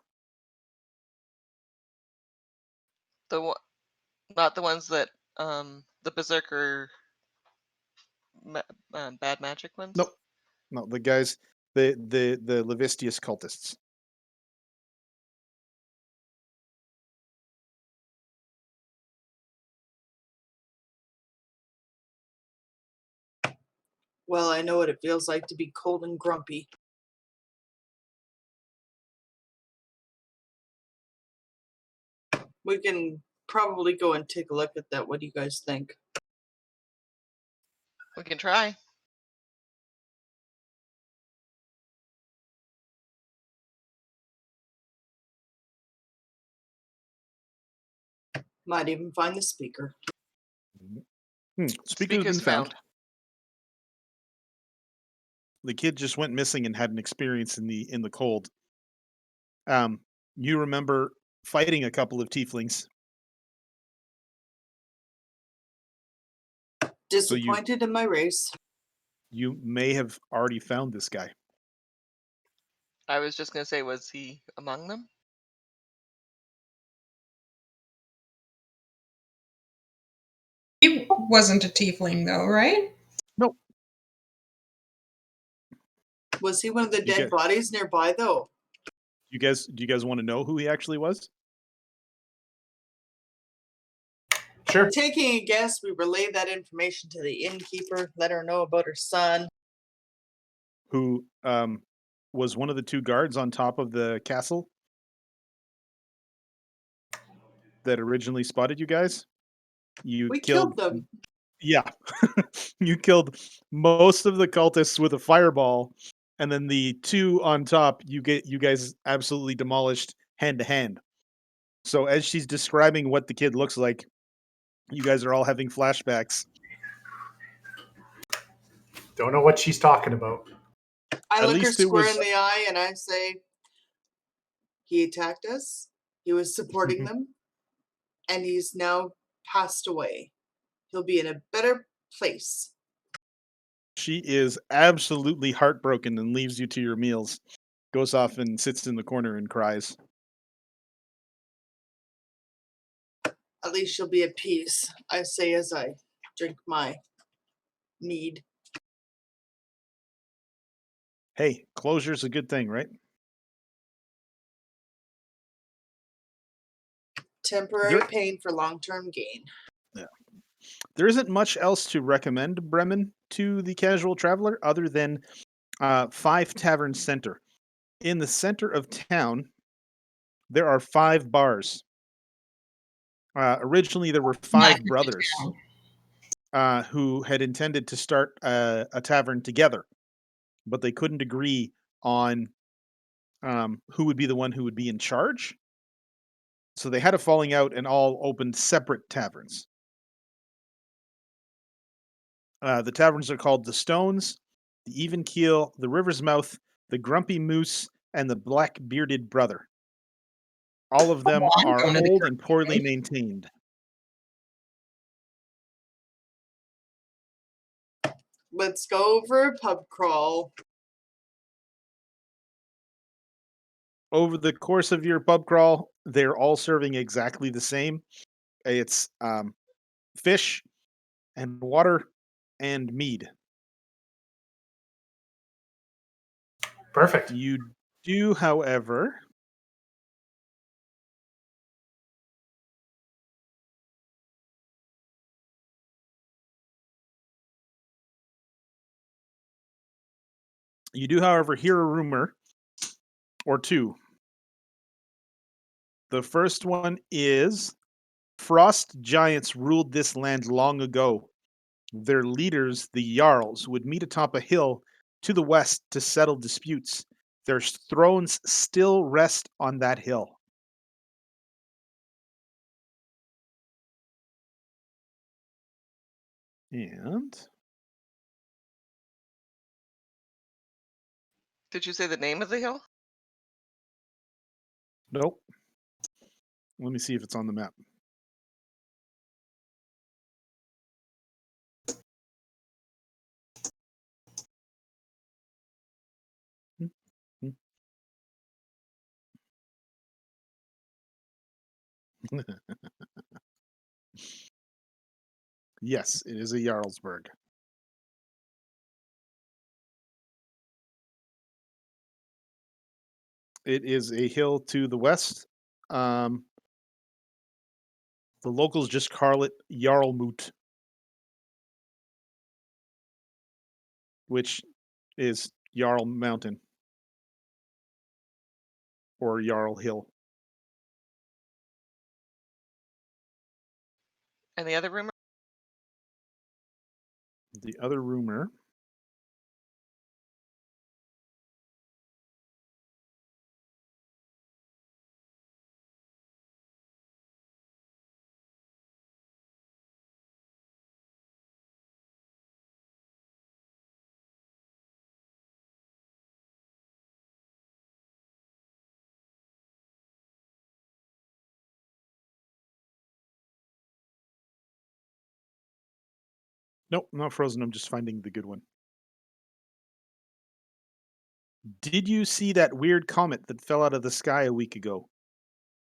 Not the ones that the berserker bad magic ones. Nope. No, the guys, the Levistius cultists. Well, I know what it feels like to be cold and grumpy. We can probably go and take a look at that. What do you guys think? We can try. Might even find the speaker. Speaker has been Speaker's found. The kid just went missing and had an experience in the cold. You remember fighting a couple of tieflings. Disappointed in my race. You may have already found this guy. I was just going to say, was he among them? He wasn't a tiefling, though, right? Nope. Was he one of the You dead get- bodies nearby, though? Do you guys want to know who he actually was? Sure. Taking a guess, we relay that information to the innkeeper, let her know about her son. Who was one of the two guards on top of the castle that originally spotted you guys? We killed them. Yeah. You killed most of the cultists with a fireball, and then the two on top you guys absolutely demolished hand to hand. So as she's describing what the kid looks like, you guys are all having flashbacks. Don't know what she's talking about. I At look her least it square was- in the eye and I say, he attacked us, he was supporting them, and he's now passed away. He'll be in a better place. She is absolutely heartbroken and leaves you to your meals. Goes off and sits in the corner and cries. At least she'll be at peace, I say as I drink my mead. Hey, closure's a good thing, right? Temporary There- pain for long-term gain. There isn't much else to recommend Bremen to the casual traveler other than Five Tavern Center. In the center of town, there are 5 bars. Originally, there were 5 Not brothers town. who had intended to start a tavern together. but they couldn't agree on who would be the one who would be in charge. So they had a falling out and all opened separate taverns. The taverns are called the Stones, the Even Keel, the River's Mouth, the Grumpy Moose, and the Black Bearded Brother. All of them I'm are going to the old Grumpy and poorly Moose. maintained. Let's go for a pub crawl. Over the course of your pub crawl, they're all serving exactly the same. It's fish and water and mead. Perfect. You do, however, hear a rumor or two. The first one is frost giants ruled this land long ago. Their leaders, the Jarls, would meet atop a hill to the west to settle disputes. Their thrones still rest on that hill. And Did you say the name of the hill? nope. Let me see if it's on the map. Yes, it is a Jarlsberg. It is a hill to the west. The locals just call it Jarlmut, which is Jarl Mountain or Jarl Hill. And the other rumor? The other rumor nope, not frozen. I'm just finding the good one. Did you see that weird comet that fell out of the sky a week ago?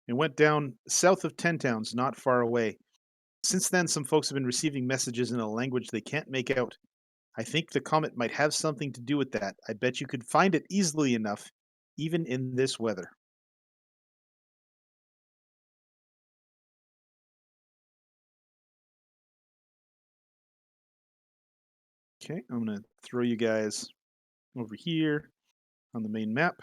It went down south of 10 Towns, not far away. Since then, some folks have been receiving messages in a language they can't make out. I think the comet might have something to do with that. I bet you could find it easily enough, even in this weather. Okay, I'm going to throw you guys over here on the main map.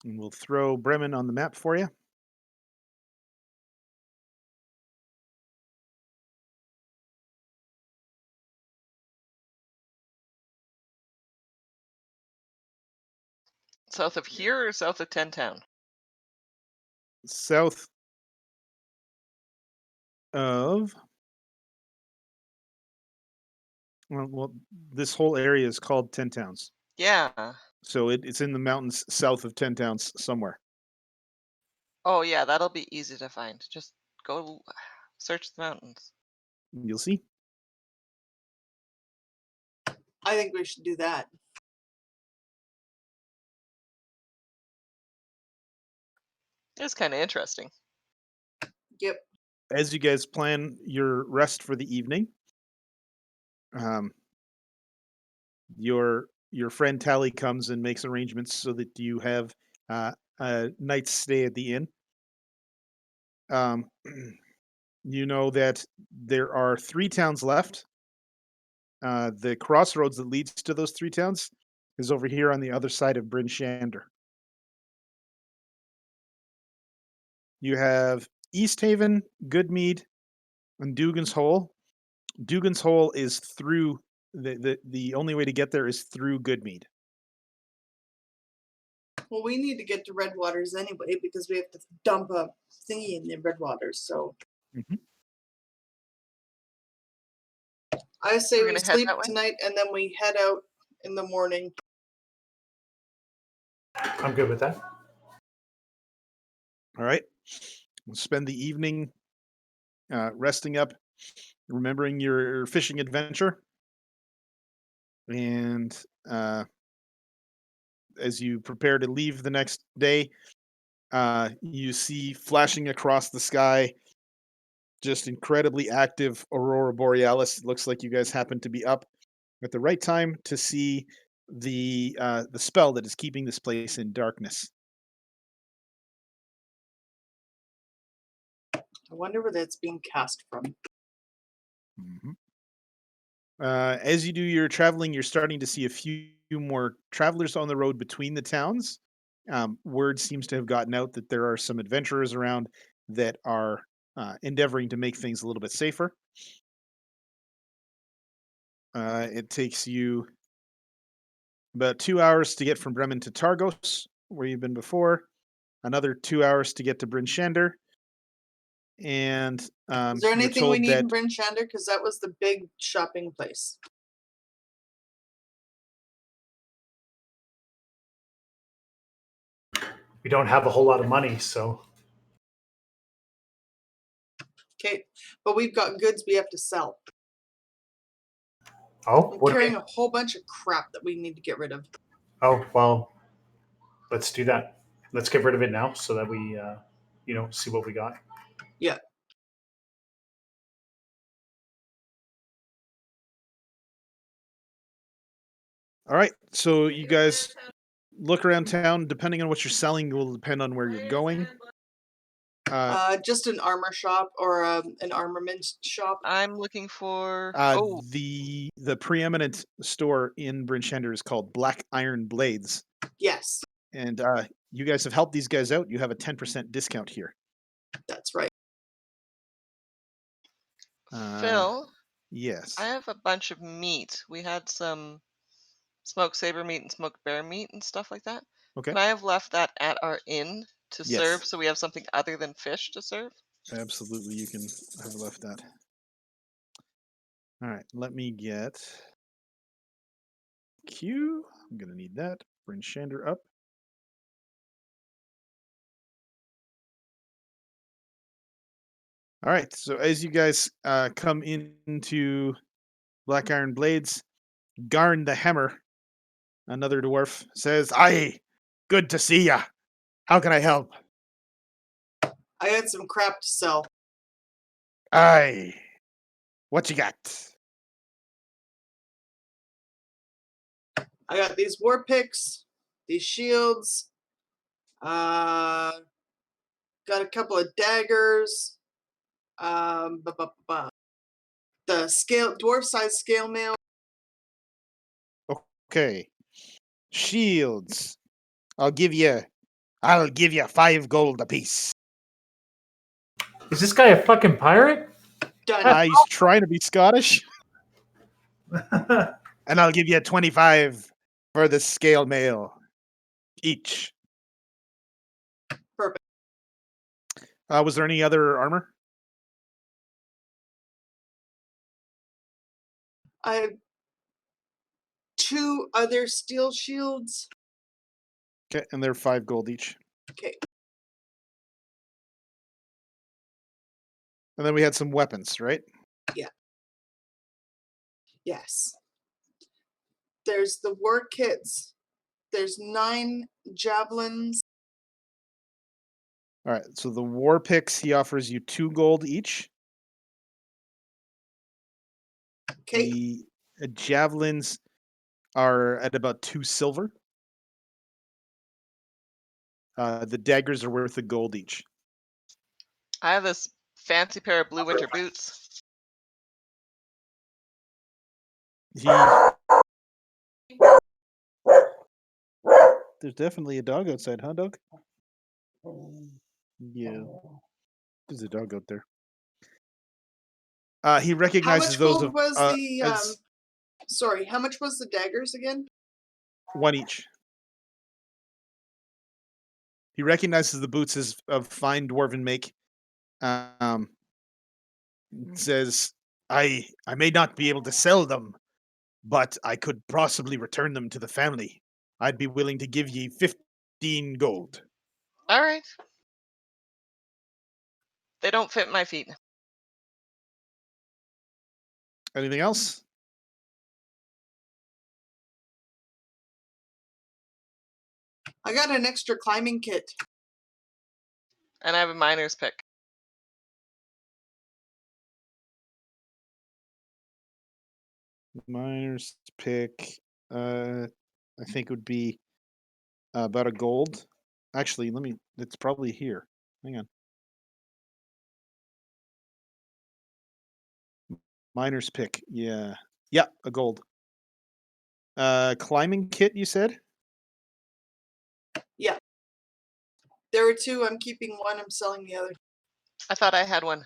And we'll throw Bremen on the map for you. South of here or south of 10 Town? South of well, this whole area is called 10 Towns. Yeah. So it's in the mountains south of 10 Towns somewhere. Oh, yeah, that'll be easy to find. Just go search the mountains. You'll see. I think we should do that. It's kind of interesting. Yep. As you guys plan your rest for the evening, um, your friend Tally comes and makes arrangements so that you have a night's stay at the inn. Um, you know that there are 3 towns left. The crossroads that leads to those 3 towns is over here on the other side of Bryn Shander. You have East Haven, Goodmead, and Dugan's Hole. Dugan's Hole is through the only way to get there is through Goodmead. Well, we need to get to Redwaters anyway because we have to dump a thingy in the Redwaters. So Mhm. I say We're we gonna head sleep that way? tonight and then we head out in the morning. I'm good with that. All right. We'll spend the evening resting up, remembering your fishing adventure. And as you prepare to leave the next day, you see flashing across the sky just incredibly active aurora borealis. It looks like you guys happen to be up at the right time to see the spell that is keeping this place in darkness. I wonder where that's being cast from. Mhm. As you do your traveling, you're starting to see a few more travelers on the road between the towns. Word seems to have gotten out that there are some adventurers around that are endeavoring to make things a little bit safer. It takes you about 2 hours to get from Bremen to Targos, where you've been before. Another 2 hours to get to Bryn Shander. And Is there you're anything we told need that in Bryn Shander? Because that was the big shopping place. We don't have a whole lot of money, so Okay, but we've got goods we have to sell. oh, I'm what? carrying a whole bunch of crap that we need to get rid of. Oh, well, let's do that. Let's get rid of it now so that we, see what we got. Yeah. all right, so you guys look around town. Depending on what you're selling will depend on where you're going. Just an armor shop or an armament shop. I'm looking for. The preeminent store in Bryn Shander is called Black Iron Blades, Yes, and you guys have helped these guys out. You have a 10% discount here. that's right. Phil, Yes. I have a bunch of meat. We had some smoked saber meat and smoked bear meat and stuff like that. Okay. Can I have left that at our inn to Yes. serve so we have something other than fish to serve? Absolutely, you can have left that. All right, let me get Q. I'm gonna need that. Bring Shander up. All right, so as you guys come into Black Iron Blades, Garn the Hammer, another dwarf, says, "Aye, good to see ya. How can I help?" I had some crap to sell. "Aye, what you got?" I got these war picks, these shields, got a couple of daggers, the scale dwarf size scale mail. Okay, shields. I'll give you 5 gold apiece. Is this guy a fucking pirate? Done. He's trying to be Scottish. And I'll give you 25 for the scale mail each. Perfect. Was there any other armor? I have 2 other steel shields. Okay, and they're 5 gold each. Okay. And then we had some weapons, right? Yes. There's the war kits. There's 9 javelins. All right, so the war picks, he offers you 2 gold each. Okay. The javelins are at about 2 silver. The daggers are worth a gold each. I have this fancy pair of blue winter boots. There's definitely a dog outside, huh, Doug? Yeah. There's a dog out there. He How recognizes much those gold of was the as sorry, how much was the daggers again? one each. He recognizes the boots as of fine dwarven make. Um, says, I may not be able to sell them, but I could possibly return them to the family. I'd be willing to give ye 15 gold. All right. They don't fit my feet. Anything else? I got an extra climbing kit. And I have a miner's pick. Miner's pick, I think would be about a gold. Actually, it's probably here. Hang on. Miner's pick, yeah. Yeah, a gold. Climbing kit, you said? Yeah. There were two. I'm keeping one. I'm selling the other. I thought I had one.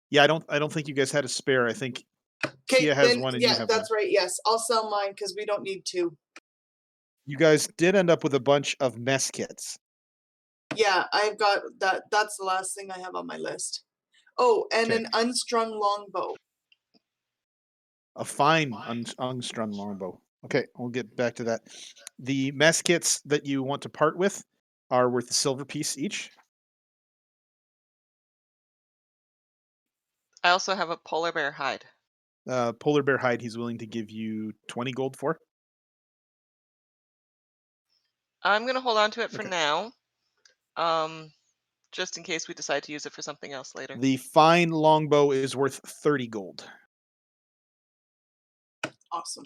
Yeah, I don't think you guys had a spare. I think Okay, Tia has then one and you yeah, have that's one. right. Yes, I'll sell mine because we don't need two. You guys did end up with a bunch of mess kits. Yeah, I've got that. That's the last thing I have on my list. Oh, and Okay. an unstrung longbow. A fine unstrung longbow. Okay, we'll get back to that. The mess kits that you want to part with are worth a silver piece each. I also have a polar bear hide. Polar bear hide, he's willing to give you 20 gold for. I'm going to hold on to it for Okay. now. Just in case we decide to use it for something else later. The fine longbow is worth 30 gold. Awesome.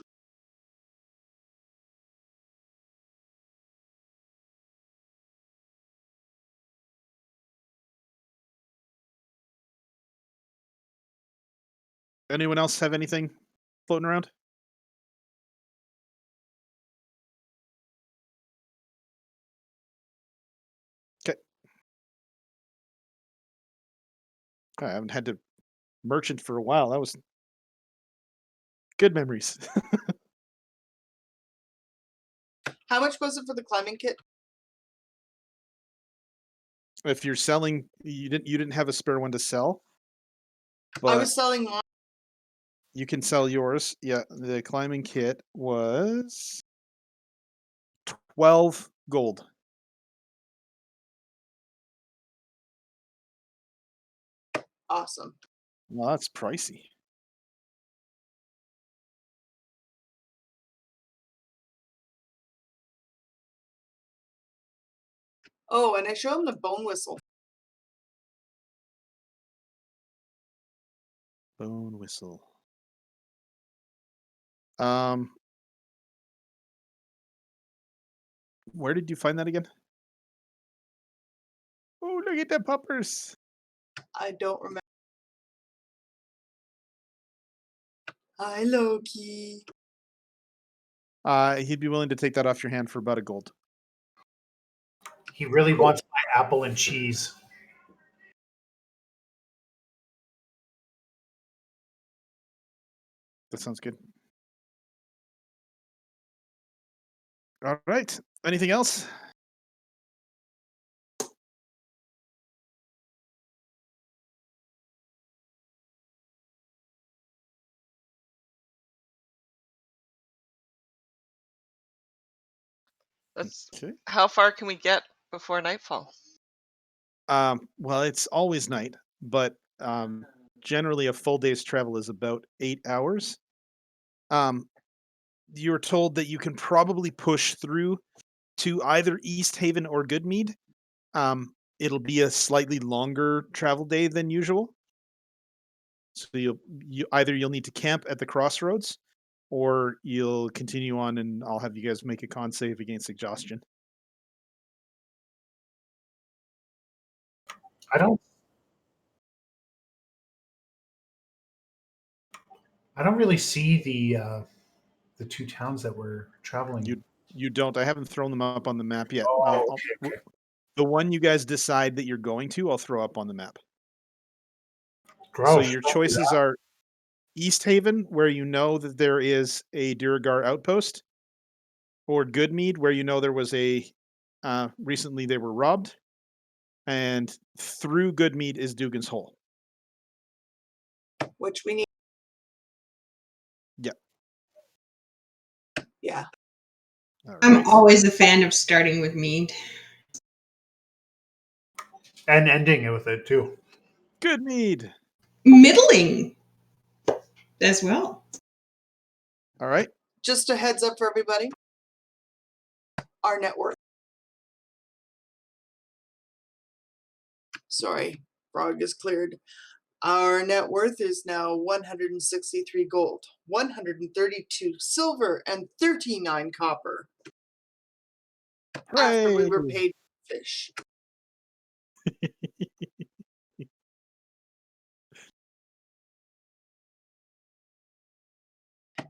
Anyone else have anything floating around? Okay. I haven't had to merchant for a while. That was good memories. How much was it for the climbing kit? If you're selling, you didn't have a spare one to sell, I but was selling mine. you can sell yours. Yeah, the climbing kit was 12 gold. Awesome. Well, that's pricey. Oh, and I show him the bone whistle. Bone whistle. Um, where did you find that again? Oh, look at the puppers. I don't remember. Hi, Loki. He'd be willing to take that off your hand for about a gold. He really wants my apple and cheese. That sounds good. All right. Anything else? That's Okay. how far can we get before nightfall? Well, it's always night, but generally a full day's travel is about 8 hours. You're told that you can probably push through to either East Haven or Goodmead. It'll be a slightly longer travel day than usual. So you'll need to camp at the crossroads, or you'll continue on, and I'll have you guys make a con save against exhaustion. I don't. I don't really see the two towns that we're traveling. You don't. I haven't thrown them up on the map yet. Oh, okay, okay. The one you guys decide that you're going to, I'll throw up on the map. So Gross. your Don't do choices that. are East Haven, where you know that there is a Duragar outpost, or Goodmead, where you know there was a recently they were robbed, and through Goodmead is Dugan's Hole. which we need. Yeah. Yeah. All I'm right. always a fan of starting with mead. And ending it with it too. Goodmead. Middling as well. All right. Just a heads up for everybody. Our net worth. Sorry, frog is cleared. Our net worth is now 163 gold, 132 silver, and 39 copper. After we Hooray. were paid fish.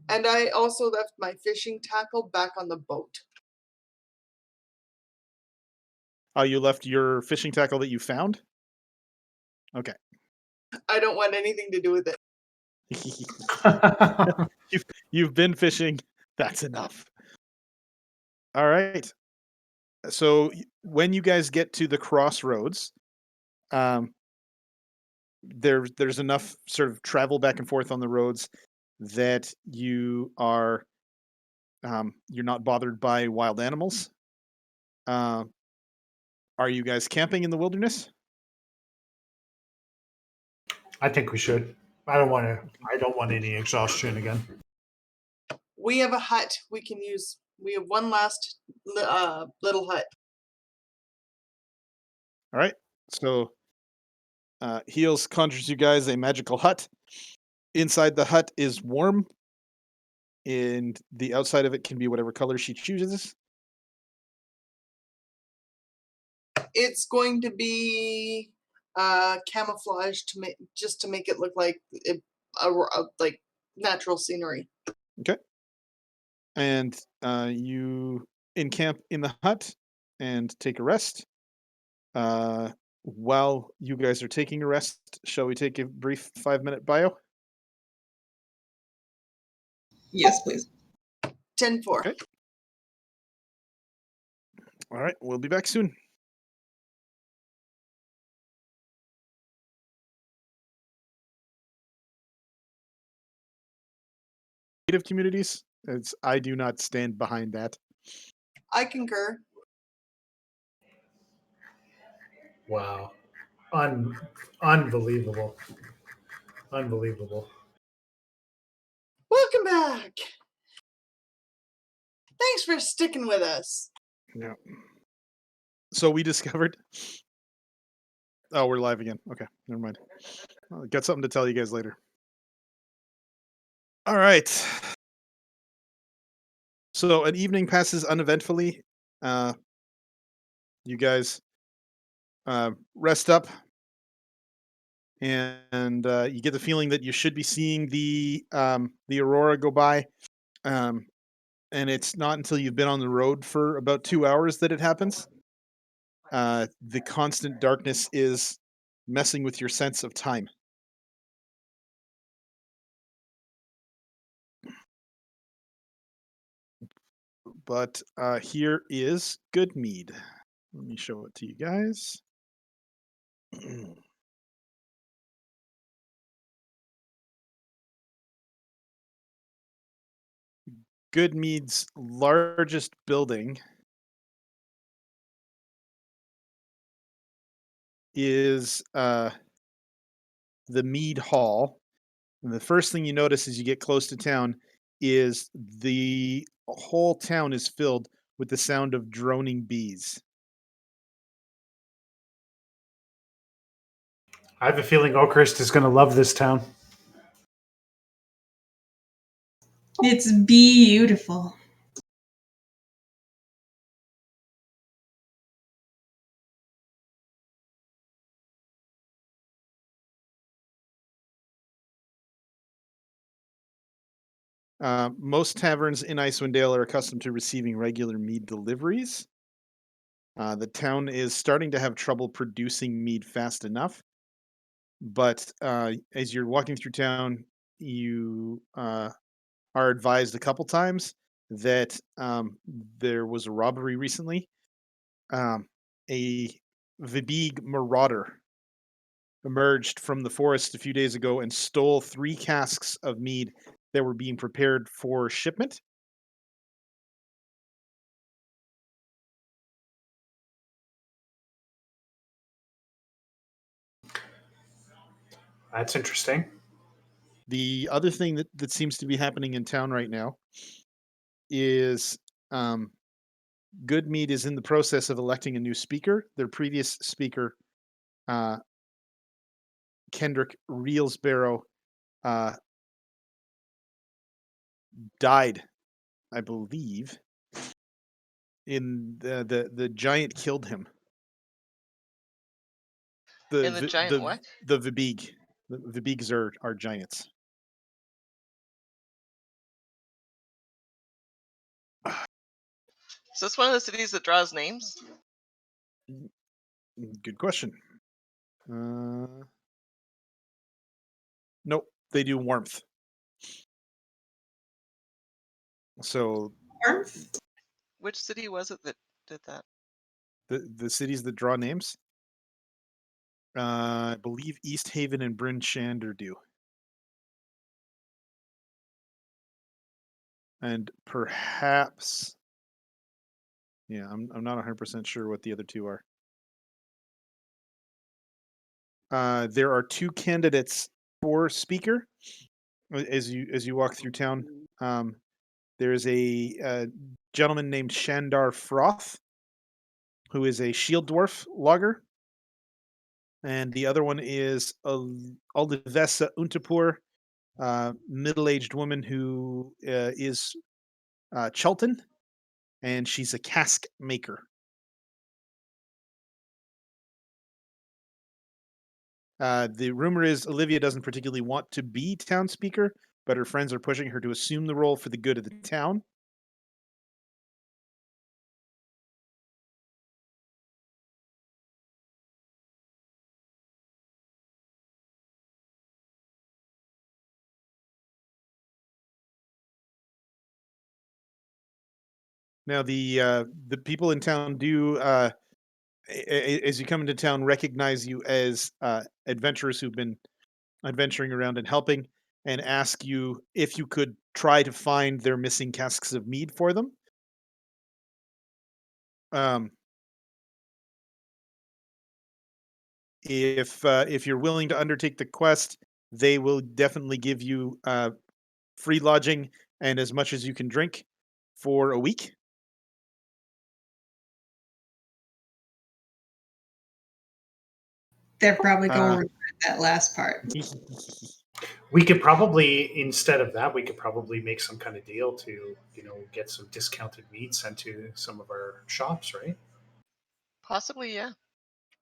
And I also left my fishing tackle back on the boat. Oh, you left your fishing tackle that you found? Okay. I don't want anything to do with it. You've been fishing. That's enough. All right. So when you guys get to the crossroads, there's enough sort of travel back and forth on the roads that you are you're not bothered by wild animals. Are you guys camping in the wilderness? I think we should. I don't want any exhaustion again. We have a hut we can use. We have one last little hut. All right. So Heels conjures you guys a magical hut. Inside the hut is warm, and the outside of it can be whatever color she chooses. It's going to be camouflage to make it look like like natural scenery. Okay. And you encamp in the hut and take a rest. While you guys are taking a rest, shall we take a brief 5-minute bio? Yes, please. 10-4. Okay. All right, we'll be back soon. Native communities, I do not stand behind that. I concur. Wow. Unbelievable. Unbelievable. Welcome back. Thanks for sticking with us. Yeah. So we discovered. Oh, we're live again. Okay, never mind. I'll got something to tell you guys later. All right. So an evening passes uneventfully. You guys rest up, and you get the feeling that you should be seeing the aurora go by. And it's not until you've been on the road for about 2 hours that it happens. The constant darkness is messing with your sense of time. But here is Goodmead. Let me show it to you guys. Goodmead's largest building is the Mead Hall. And the first thing you notice as you get close to town is the whole town is filled with the sound of droning bees. I have a feeling Oakhurst is going to love this town. It's beautiful. Most taverns in Icewind Dale are accustomed to receiving regular mead deliveries. The town is starting to have trouble producing mead fast enough, but as you're walking through town, you are advised a couple times that there was a robbery recently. A Vibig marauder emerged from the forest a few days ago and stole 3 casks of mead that were being prepared for shipment. That's interesting. The other thing that seems to be happening in town right now is um, Goodmead is in the process of electing a new speaker. Their previous speaker, uh, Kendrick Reelsbarrow, uh, died, I believe, in the giant killed him. In the giant what? The Vibig. The Vibigs are giants. Is this one of the cities that draws names? Good question. Nope, they do warmth. So Warmth? Which city was it that did that? the cities that draw names, I believe East Haven and Bryn Shander do. And perhaps, yeah, I'm not 100% sure what the other two are. There are 2 candidates for speaker as you walk through town. There's a gentleman named Shandar Froth, who is a shield dwarf logger, and the other one is Aldivesa Untapur, middle-aged woman who is Chelton, and she's a cask maker. The rumor is Olivia doesn't particularly want to be town speaker, but her friends are pushing her to assume the role for the good of the town. Now, the people in town do, as you come into town, recognize you as adventurers who've been adventuring around and helping, and ask you if you could try to find their missing casks of mead for them. Um, if you're willing to undertake the quest, they will definitely give you free lodging and as much as you can drink for a week. They're probably going Uh, to regret that last part. We could probably, instead of that, we could probably make some kind of deal to, get some discounted meat sent to some of our shops, right? Possibly, yeah.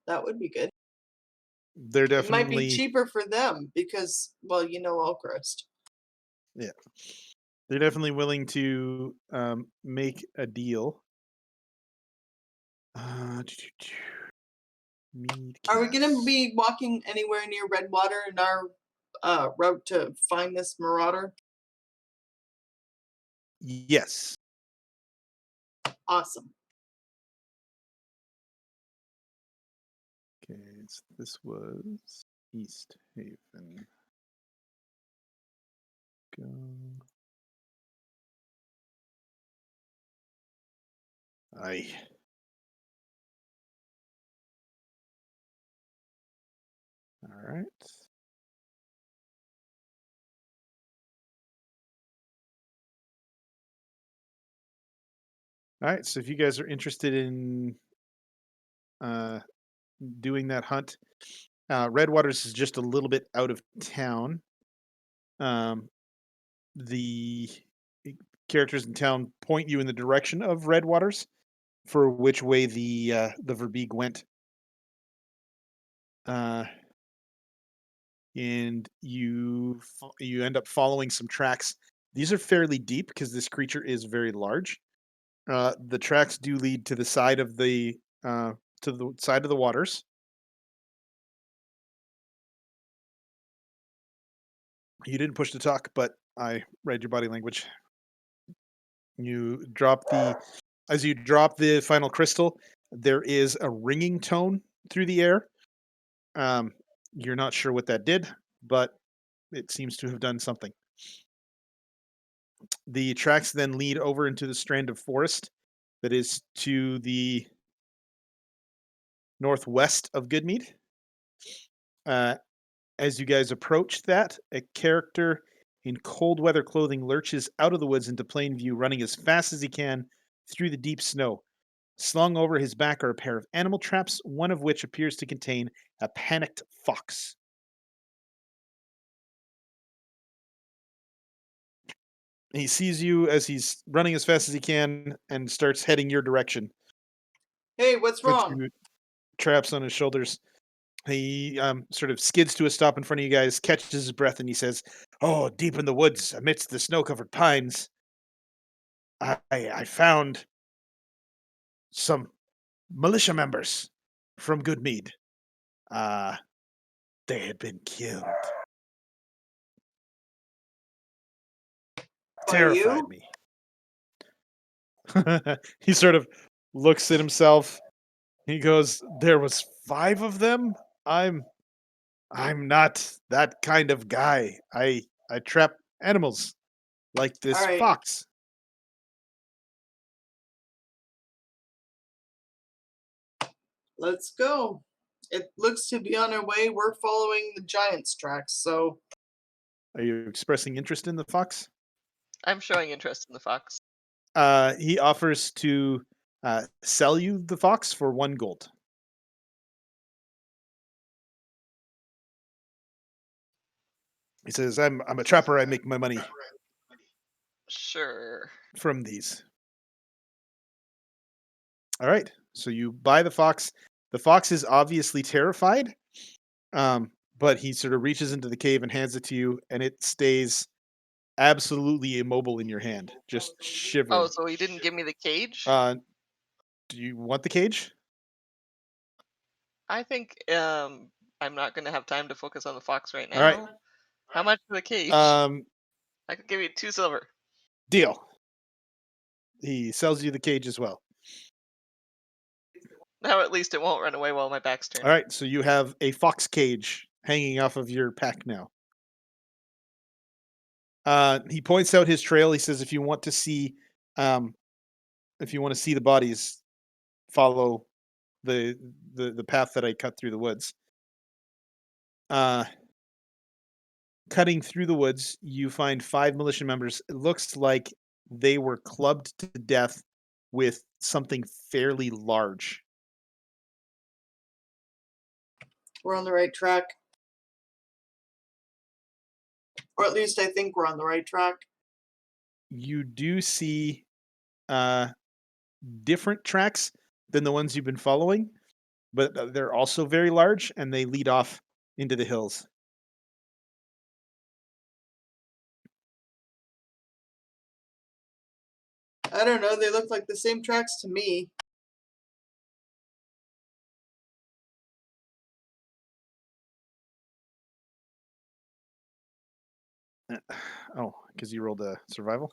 That would be good. They're It might be definitely cheaper for them because, well, Allcrest. yeah, they're definitely willing to make a deal. Mead Are we going to casks. be walking anywhere near Redwater in our route to find this marauder? Yes. Awesome. Okay, so this was East Haven. Go. Aye. All right. All right. So if you guys are interested in doing that hunt, Redwaters is just a little bit out of town. The characters in town point you in the direction of Redwaters for which way the Verbeeg went. And you end up following some tracks. These are fairly deep because this creature is very large. The tracks do lead to the side of the to the side of the waters. You didn't push to talk, but I read your body language. You drop the as you drop the final crystal, there is a ringing tone through the air. Um, you're not sure what that did, but it seems to have done something. The tracks then lead over into the strand of forest that is to the northwest of Goodmead. As you guys approach that, a character in cold weather clothing lurches out of the woods into plain view, running as fast as he can through the deep snow. Slung over his back are a pair of animal traps, one of which appears to contain a panicked fox. He sees you as he's running as fast as he can and starts heading your direction. Hey, what's Puts wrong? you traps on his shoulders. He sort of skids to a stop in front of you guys, catches his breath, and he says, "Oh, deep in the woods, amidst the snow-covered pines, I found some militia members from Goodmead. Uh, they had been killed. By Terrified you? me." He sort of looks at himself. He goes, "There was 5 of them? I'm not that kind of guy. I trap animals like this All right. fox." Let's go. It looks to be on our way. We're following the giant's tracks, so Are you expressing interest in the fox? I'm showing interest in the fox. He offers to sell you the fox for 1 gold. He says, I'm a trapper. I make my money Sure. from these." All right. So you buy the fox. The fox is obviously terrified, but he sort of reaches into the cave and hands it to you, and it stays absolutely immobile in your hand, just Oh, shivering. so he didn't give me the cage? Do you want the cage? I think I'm not going to have time to focus on the fox right All right. now. How much for the cage? Um, I could give you 2 silver. deal. He sells you the cage as well. Now at least it won't run away while my back's turned. All right. So you have a fox cage hanging off of your pack now. He points out his trail. He says, if you want to see the bodies, follow the path that I cut through the woods. Cutting through the woods, you find 5 militia members. It looks like they were clubbed to death with something fairly large. we're on the right track. Or at least I think we're on the right track. You do see different tracks than the ones you've been following, but they're also very large and they lead off into the hills. I don't know, they look like the same tracks to me. Oh, because you rolled a survival?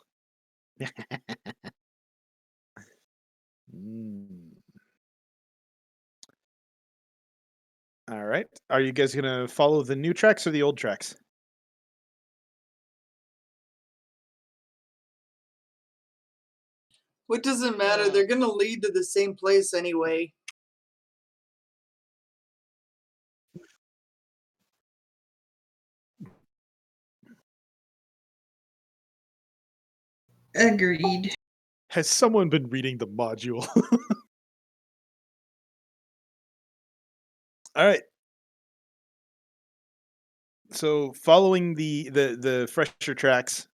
Mm. All right. Are you guys going to follow the new tracks or the old tracks? What does it matter? They're gonna lead to the same place anyway. Agreed. Has someone been reading the module? All right. So following the fresher tracks,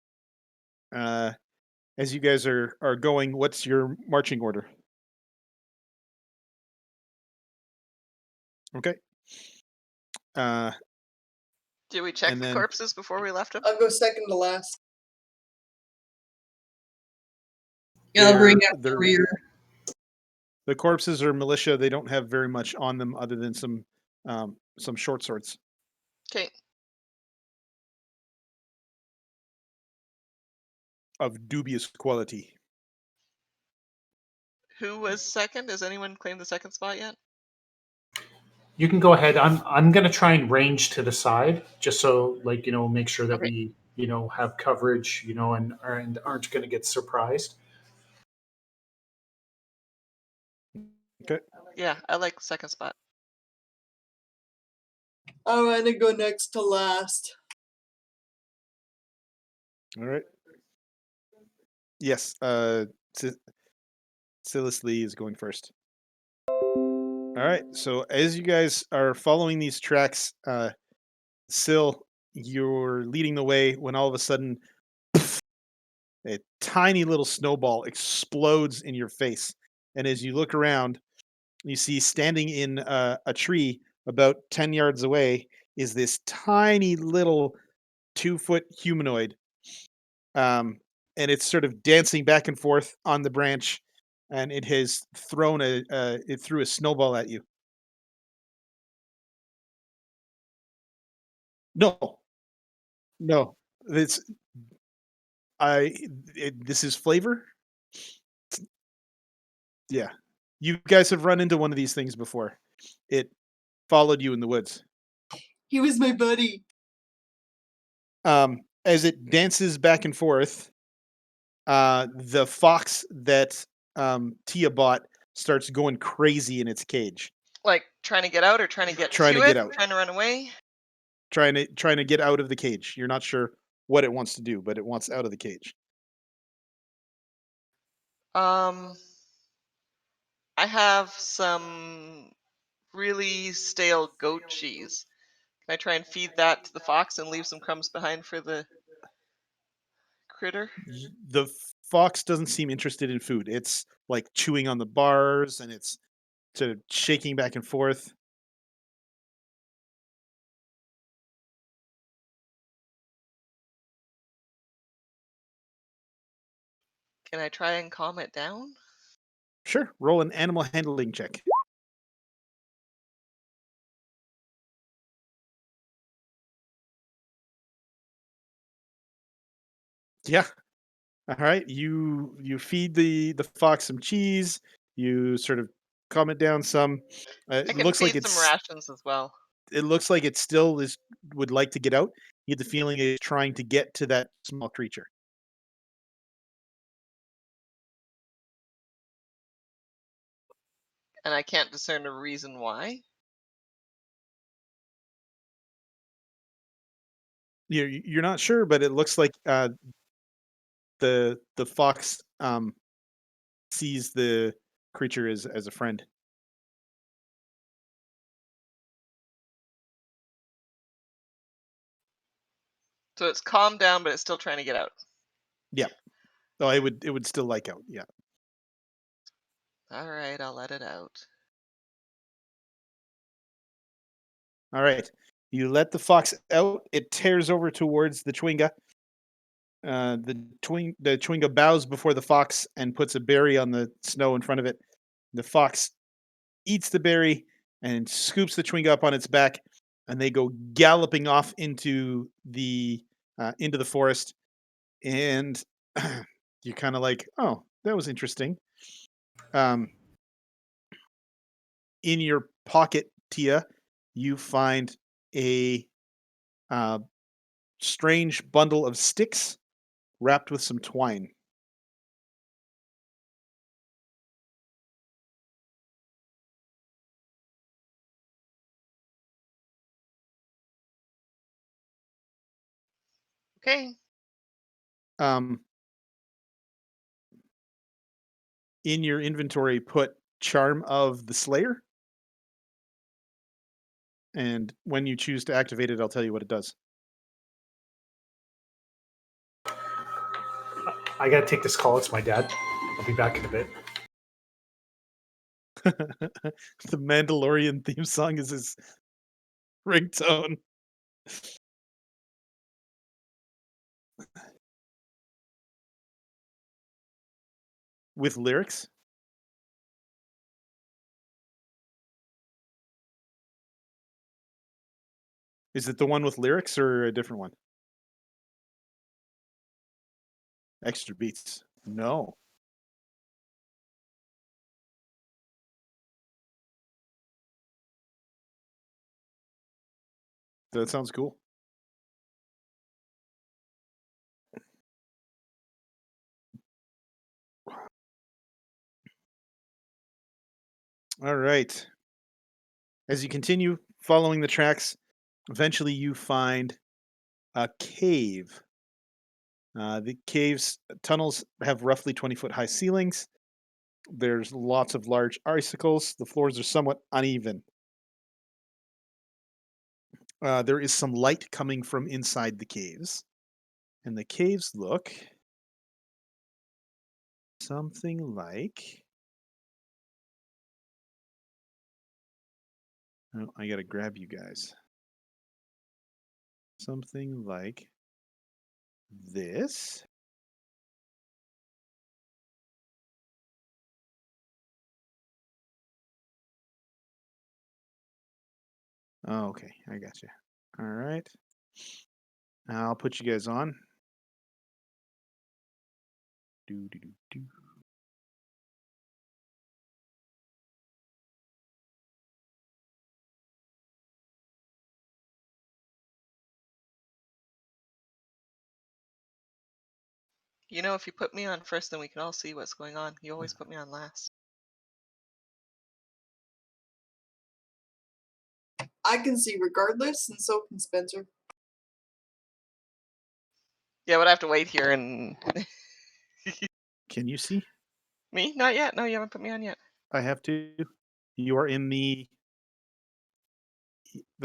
as you guys are going, what's your marching order? Okay. Did we check And the then- corpses before we left them? I'll go second to last. I'll bring up the they're- rear. The corpses are militia. They don't have very much on them other than some short swords. Okay. Of dubious quality. Who was second? Has anyone claimed the second spot yet? You can go ahead. I'm gonna try and range to the side, just so make sure that Okay. we have coverage, and aren't gonna get surprised. Okay. Yeah, I like second spot. I want to go next to last. All right. Yes. Silas Lee is going first. All right. So as you guys are following these tracks, Sil, you're leading the way when all of a sudden a tiny little snowball explodes in your face. And as you look around, you see standing in a tree about 10 yards away is this tiny little 2-foot humanoid. And it's sort of dancing back and forth on the branch, and it has it threw a snowball at you. No, no, it's this is flavor. Yeah, you guys have run into one of these things before. It followed you in the woods. He was my buddy. As it dances back and forth, the fox that Tia bought starts going crazy in its cage, Like trying to get out or trying to get trying to to it? get out, Trying to run away? trying to get out of the cage. You're not sure what it wants to do, but it wants out of the cage. Um, I have some really stale goat cheese. Can I try and feed that to the fox and leave some crumbs behind for the critter? The fox doesn't seem interested in food. It's like chewing on the bars and it's sort of shaking back and forth. Can I try and calm it down? Sure, roll an animal handling check. Yeah. All right. You feed the fox some cheese. You sort of calm it down some. I It can looks like feed some rations as well. it looks like it still is would like to get out. You get the feeling it's trying to get to that small creature. And I can't discern a reason why. You're not sure, but it looks like the fox sees the creature as a friend. So it's calmed down, but it's still trying to get out. Yeah. Oh, it would still like out. Yeah. All right, I'll let it out. All right. You let the fox out. It tears over towards the Chwinga. The Chwinga bows before the fox and puts a berry on the snow in front of it. The fox eats the berry and scoops the Chwinga up on its back, and they go galloping off into the forest. And you're kind of like, oh, that was interesting. Um, in your pocket, Tia, you find a uh, strange bundle of sticks wrapped with some twine. Okay. Um, in your inventory, put Charm of the Slayer, and when you choose to activate it, I'll tell you what it does. I gotta take this call. It's my dad. I'll be back in a bit. The Mandalorian theme song is his ringtone. With lyrics? Is it the one with lyrics or a different one? Extra Beats. No. That sounds cool. All right. As you continue following the tracks, eventually you find a cave. The cave's tunnels have roughly 20-foot high ceilings. There's lots of large icicles. The floors are somewhat uneven. There is some light coming from inside the caves. And the caves look something like. Oh, I gotta grab you guys. Something like this. Oh, okay, I got you. All right. I'll put you guys on. Do do do do. You know, if you put me on first, then we can all see what's going on. You always put me on last. I can see regardless, and so can Spencer. Yeah, but I have to wait here and Can you see? me? Not yet. No, you haven't put me on yet. I have to. You are in the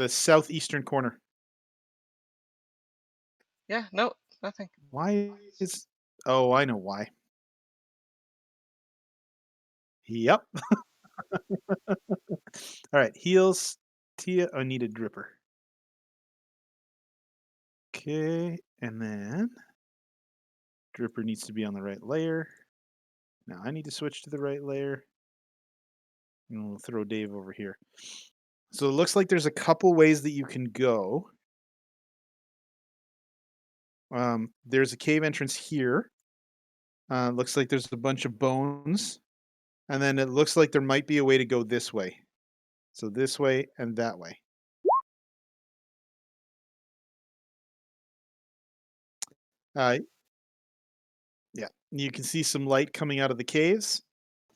southeastern corner. Yeah, no, nothing. Why is? Oh, I know why. Yep. All right, heels. Tia, I need a dripper. Okay, and then dripper needs to be on the right layer. Now I need to switch to the right layer. And we'll throw Dave over here. So it looks like there's a couple ways that you can go. There's a cave entrance here. Looks like there's a bunch of bones. And then it looks like there might be a way to go this way. So this way and that way. Uh, yeah, you can see some light coming out of the caves,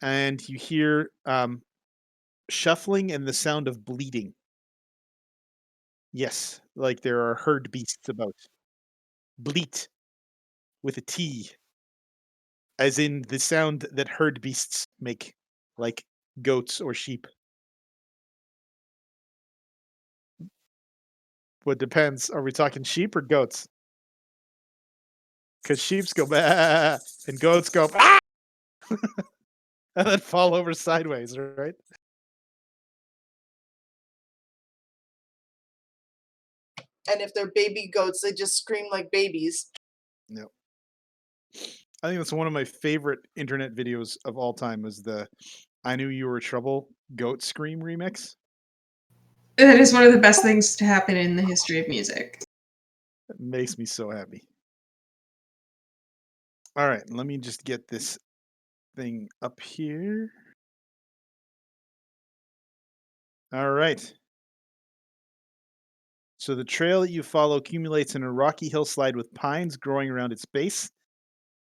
and you hear shuffling and the sound of bleeding. Yes, like there are herd beasts about. Bleat with a T, as in the sound that herd beasts make, like goats or sheep. What depends. Are we talking sheep or goats? Because sheeps go bah, and goats go ah! And then fall over sideways, right? And if they're baby goats, they just scream like babies. No. I think that's one of my favorite internet videos of all time is the I Knew You Were Trouble Goat Scream remix. That is one of the best things to happen in the history of music. It makes me so happy. All right, let me just get this thing up here. All right. So the trail that you follow accumulates in a rocky hillside with pines growing around its base.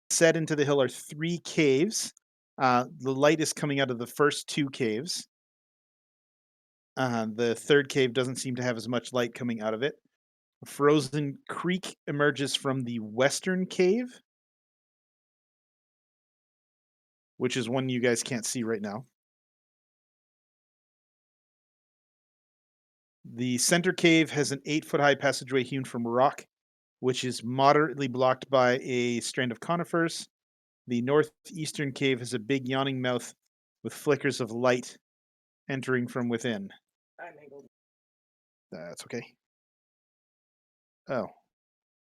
Set into the hill are 3 caves. The light is coming out of the first 2 caves. The third cave doesn't seem to have as much light coming out of it. A frozen creek emerges from the western cave, which is one you guys can't see right now. The center cave has an 8-foot high passageway hewn from rock, which is moderately blocked by a strand of conifers. The northeastern cave has a big yawning mouth with flickers of light entering from within. That's okay. Oh,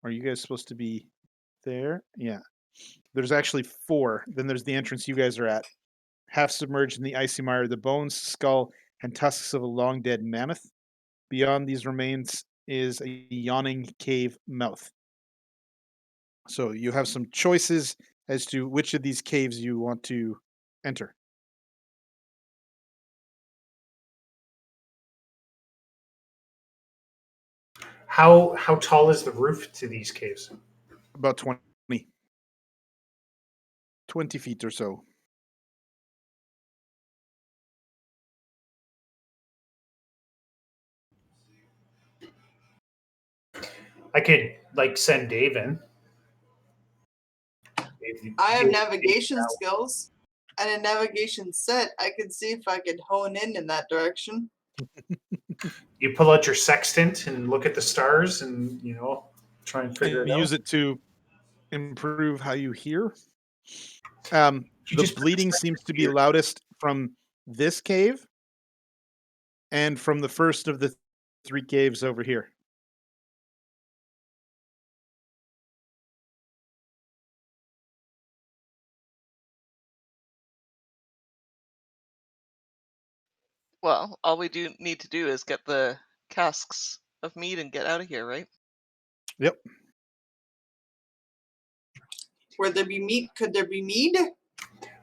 are you guys supposed to be there? Yeah. There's actually 4. Then there's the entrance you guys are at. Half submerged in the icy mire, the bones, skull, and tusks of a long dead mammoth. Beyond these remains is a yawning cave mouth. So you have some choices as to which of these caves you want to enter. How tall is the roof to these caves? About 20 feet or so. I could like send Dave in. I have Dave- navigation skills and a navigation set. I could see if I could hone in that direction. You pull out your sextant and look at the stars, and try and figure And it out. use it to improve how you hear. You The just put the bleeding sextant seems to be here. loudest from this cave and from the first of the 3 caves over here. Well, all we do need to do is get the casks of mead and get out of here, right? Yep. Would there be meat? Could there be mead?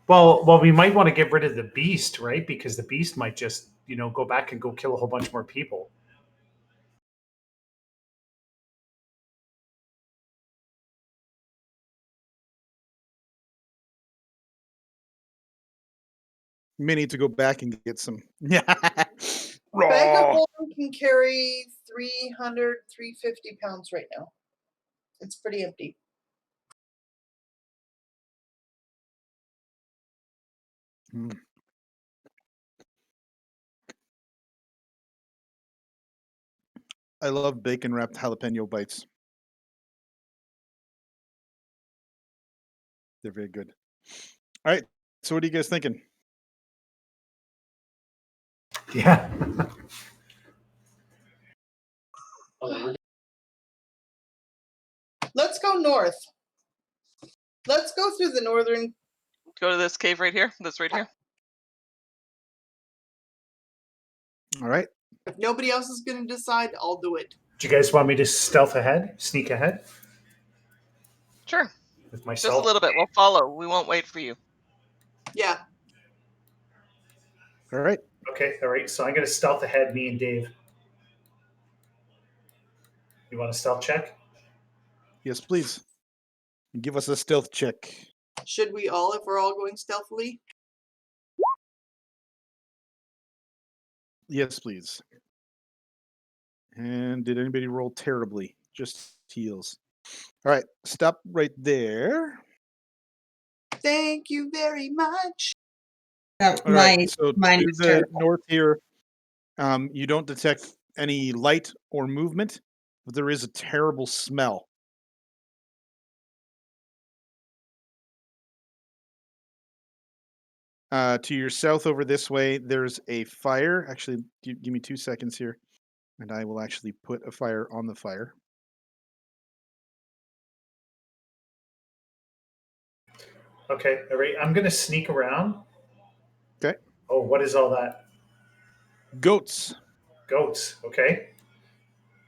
Well, we might want to get rid of the beast, right? Because the beast might just go back and go kill a whole bunch more people. You may need to go back and get some. Yeah. Bag of Raw. holding can carry 300, 350 pounds right now. It's pretty empty. Mm. I love bacon wrapped jalapeno bites. They're very good. All right. So what are you guys thinking? Yeah. Let's go north. Let's go through the northern. Go to this cave right here. That's right here. All right. If nobody else is going to decide, I'll do it. Do you guys want me to stealth ahead, sneak ahead Sure. with Just myself? a little bit. We'll follow. We won't wait for you. Yeah. All right. Okay, all right. So I'm going to stealth ahead, me and Dave. You want a stealth check? Yes, please. Give us a stealth check. Should we all, if we're all going stealthily? Yes, please. And did anybody roll terribly? Just heals. All right. Stop right there. Thank you very much. All right. My So mine to was the terrible. north here, you don't detect any light or movement, but there is a terrible smell. To your south over this way, there's a fire. Actually, give me 2 seconds here, and I will actually put a fire on the fire. Okay, all right. I'm going to sneak around. Okay. Oh, what is all that? Goats. Goats. Okay.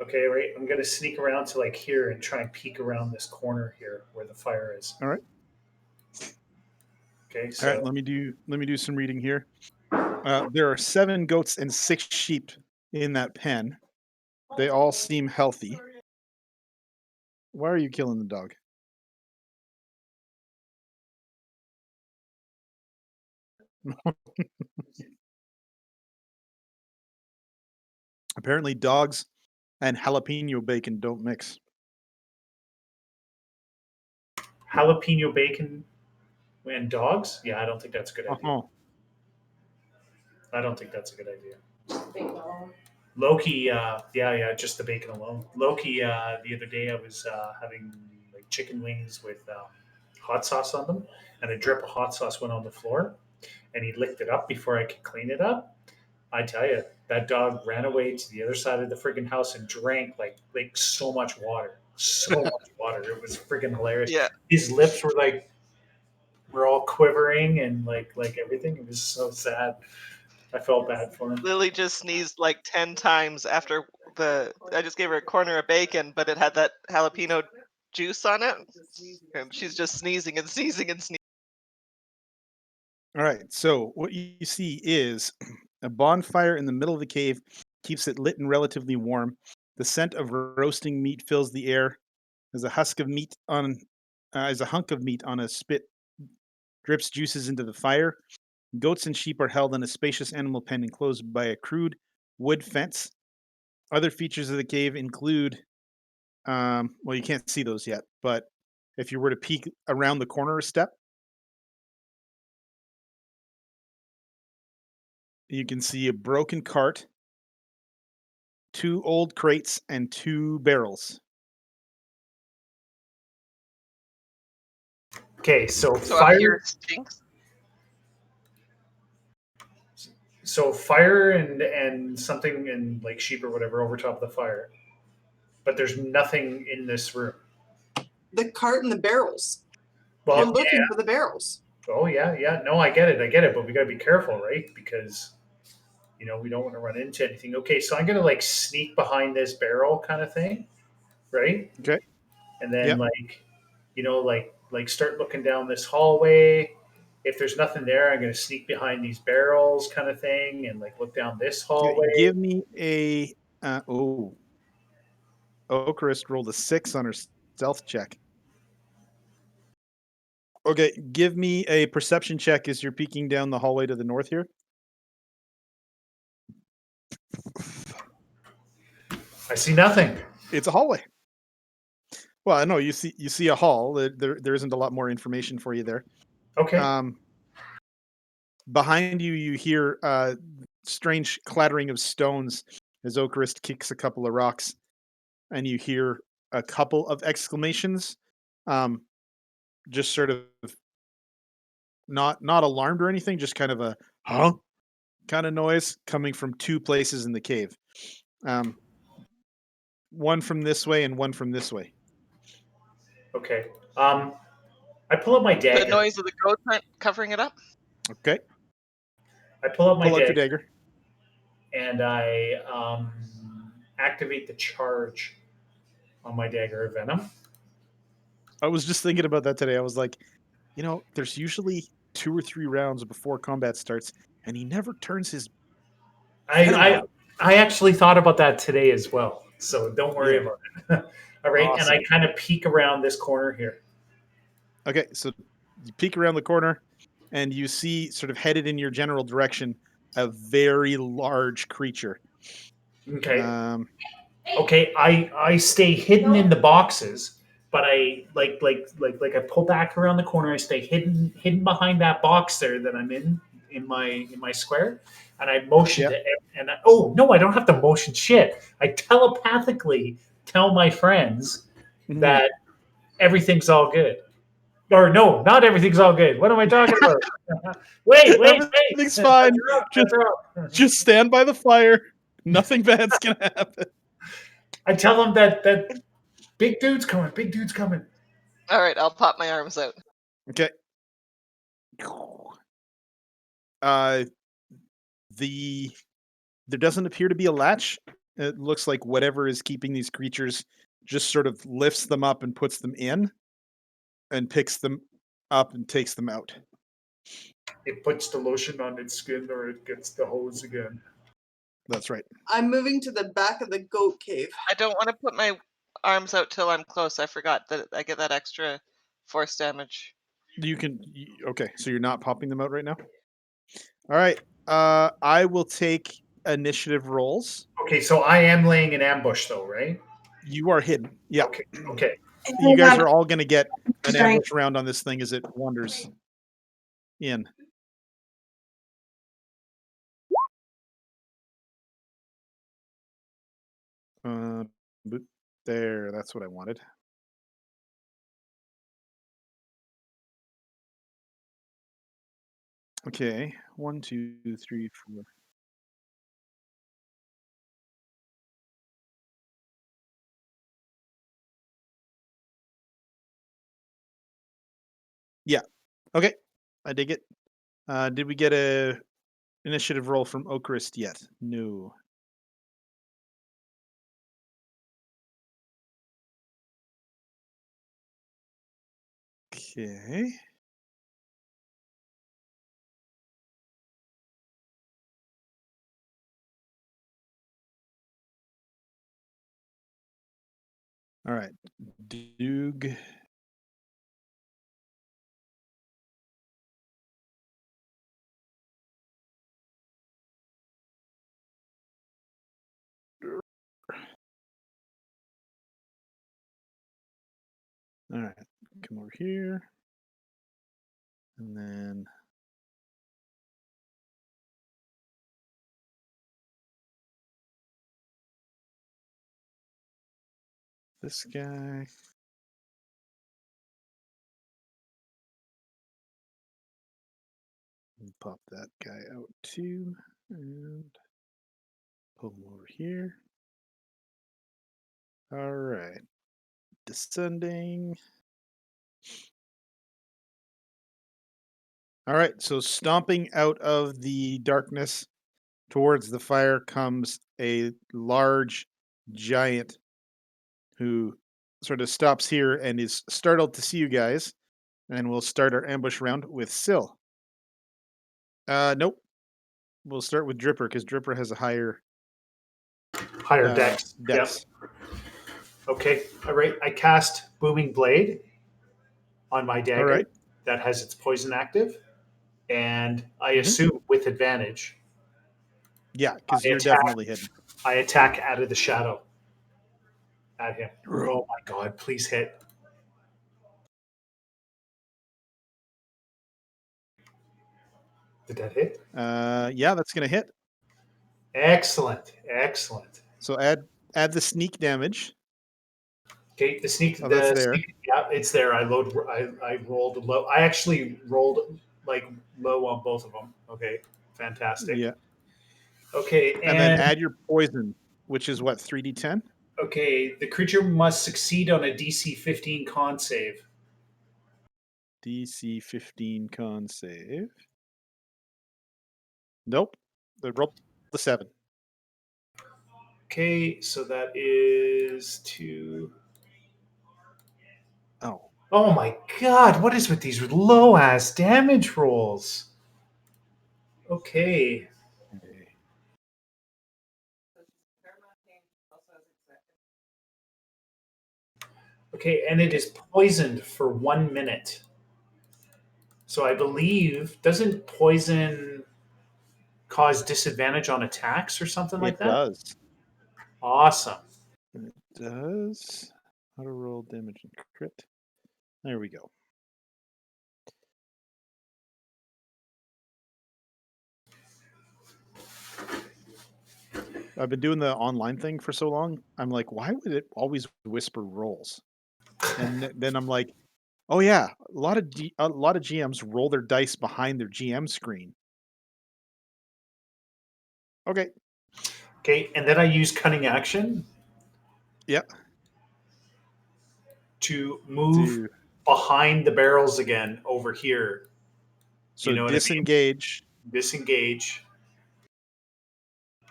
Okay, right. I'm going to sneak around to like here and try and peek around this corner here where the fire is. All right. Okay, All so right. Let me do some reading here. There are 7 goats and 6 sheep in that pen. They all seem healthy. Why are you killing the dog? Apparently, dogs and jalapeno bacon don't mix. jalapeno bacon and dogs? Yeah, I don't think that's a good idea. Uh-huh. I don't think that's a good idea. Loki, yeah, just the bacon alone. Loki, the other day I was having like chicken wings with hot sauce on them, and a drip of hot sauce went on the floor, and he licked it up before I could clean it up. I tell you, that dog ran away to the other side of the friggin' house and drank like so much water, so much water. It was friggin' hilarious. Yeah. His lips were all quivering and like everything. It was so sad. I felt bad for him. Lily just sneezed like 10 times after I just gave her a corner of bacon, but it had that jalapeno juice on it. And she's just sneezing and sneezing and sneezing. All right. So what you see is a bonfire in the middle of the cave keeps it lit and relatively warm. The scent of roasting meat fills the air. As a hunk of meat on a spit drips juices into the fire. Goats and sheep are held in a spacious animal pen enclosed by a crude wood fence. Other features of the cave include, well, you can't see those yet, but if you were to peek around the corner a step, you can see a broken cart, 2 old crates, and 2 barrels. Okay, so So up here fire. stinks. So fire and something and like sheep or whatever over top of the fire, but there's nothing in this room. The cart and the barrels. Well, We're looking for the barrels. oh yeah. No, I get it, but we gotta be careful, right? Because we don't want to run into anything. Okay, so I'm gonna like sneak behind this barrel kind of thing, right? Okay. And then Yep. like start looking down this hallway. If there's nothing there, I'm gonna sneak behind these barrels kind of thing and like look down this Okay, hallway. give me a Oakrist rolled a 6 on her stealth check. Okay, give me a perception check as you're peeking down the hallway to the north here. I see nothing. It's a hallway. Well, I know you see a hall. There isn't a lot more information for you there. Okay. Behind you, you hear strange clattering of stones as Oakrist kicks a couple of rocks, and you hear a couple of exclamations, just sort of not alarmed or anything, just kind of a huh kind of noise coming from 2 places in the cave. One from this way and one from this way. Okay. I pull up my The dagger. noise of the goats aren't covering it up. Okay, I pull up my pull out your dagger dagger. and I activate the charge on my dagger of venom. I was just thinking about that today. I was like, there's usually 2 or 3 rounds before combat starts, and he never turns his. I actually thought about that today as well. So don't worry Yeah. about it. All right, Awesome. and I kind of peek around this corner here. Okay, so you peek around the corner, and you see, sort of headed in your general direction, a very large creature. Okay. Okay, I stay hidden in the boxes, but I like I pull back around the corner. I stay hidden behind that box there that I'm in my square, and I motion to oh no, I don't have to motion shit. I telepathically tell my friends that everything's all good. Or no, not everything's all good. What am I talking about? wait, Everything's fine. Just stand by the fire. Nothing bad's gonna happen. I tell them that big dude's coming. Big dude's coming. All right, I'll pop my arms out. Okay. There doesn't appear to be a latch. It looks like whatever is keeping these creatures just sort of lifts them up and puts them in, and picks them up and takes them out. It puts the lotion on its skin, or it gets the hose again. That's right. I'm moving to the back of the goat cave. I don't want to put my arms out till I'm close. I forgot that I get that extra force damage. Okay, so you're not popping them out right now? All right. I will take initiative rolls. Okay, so I am laying an ambush, though, right? You are hidden. Yeah. Okay. You guys are all going to get an ambush round on this thing as it wanders in. There, that's what I wanted. Okay, 1, 2, 3, 4. Yeah. Okay, I dig it. Did we get a initiative roll from Okrist yet? No. Okay. All right. Doog. All right. Come over here. And then this guy. And pop that guy out too. And pull him over here. All right. Descending. All right. So stomping out of the darkness towards the fire comes a large giant who sort of stops here and is startled to see you guys. And we'll start our ambush round with Syl. Nope. We'll start with Dripper because Dripper has a higher Dex. dex. Yep. Okay. All right. I cast Booming Blade on my dagger. All right. That has its poison active, and I Mhm. assume with advantage. Yeah, because I you're attack. definitely hidden. I attack out of the shadow at him. Oh my god! Please hit. Did that hit? Yeah, that's gonna hit. Excellent. Excellent. So add the sneak damage. Okay, the sneak. Oh, that's there. Yeah, it's there. I rolled low. I actually rolled like low on both of them. Okay, fantastic. Yeah, Okay, and then add your poison, which is what 3d10. okay, the creature must succeed on a DC 15 con save. DC 15 con save. Nope. The roll the 7. Okay, so that is 2. Oh, Oh my god, what is with these low ass damage rolls? Okay. okay. Okay, and it is poisoned for 1 minute. So I believe, doesn't poison cause disadvantage on attacks or something like It that? does. Awesome. It does. How to roll damage and crit. There we go. I've been doing the online thing for so long. I'm like, why would it always whisper rolls? And then I'm like, oh yeah, a lot of GMs roll their dice behind their GM screen. Okay. Okay, and then I use cunning action Yep. to move behind the barrels again over here. So You know what disengage. I mean? Disengage.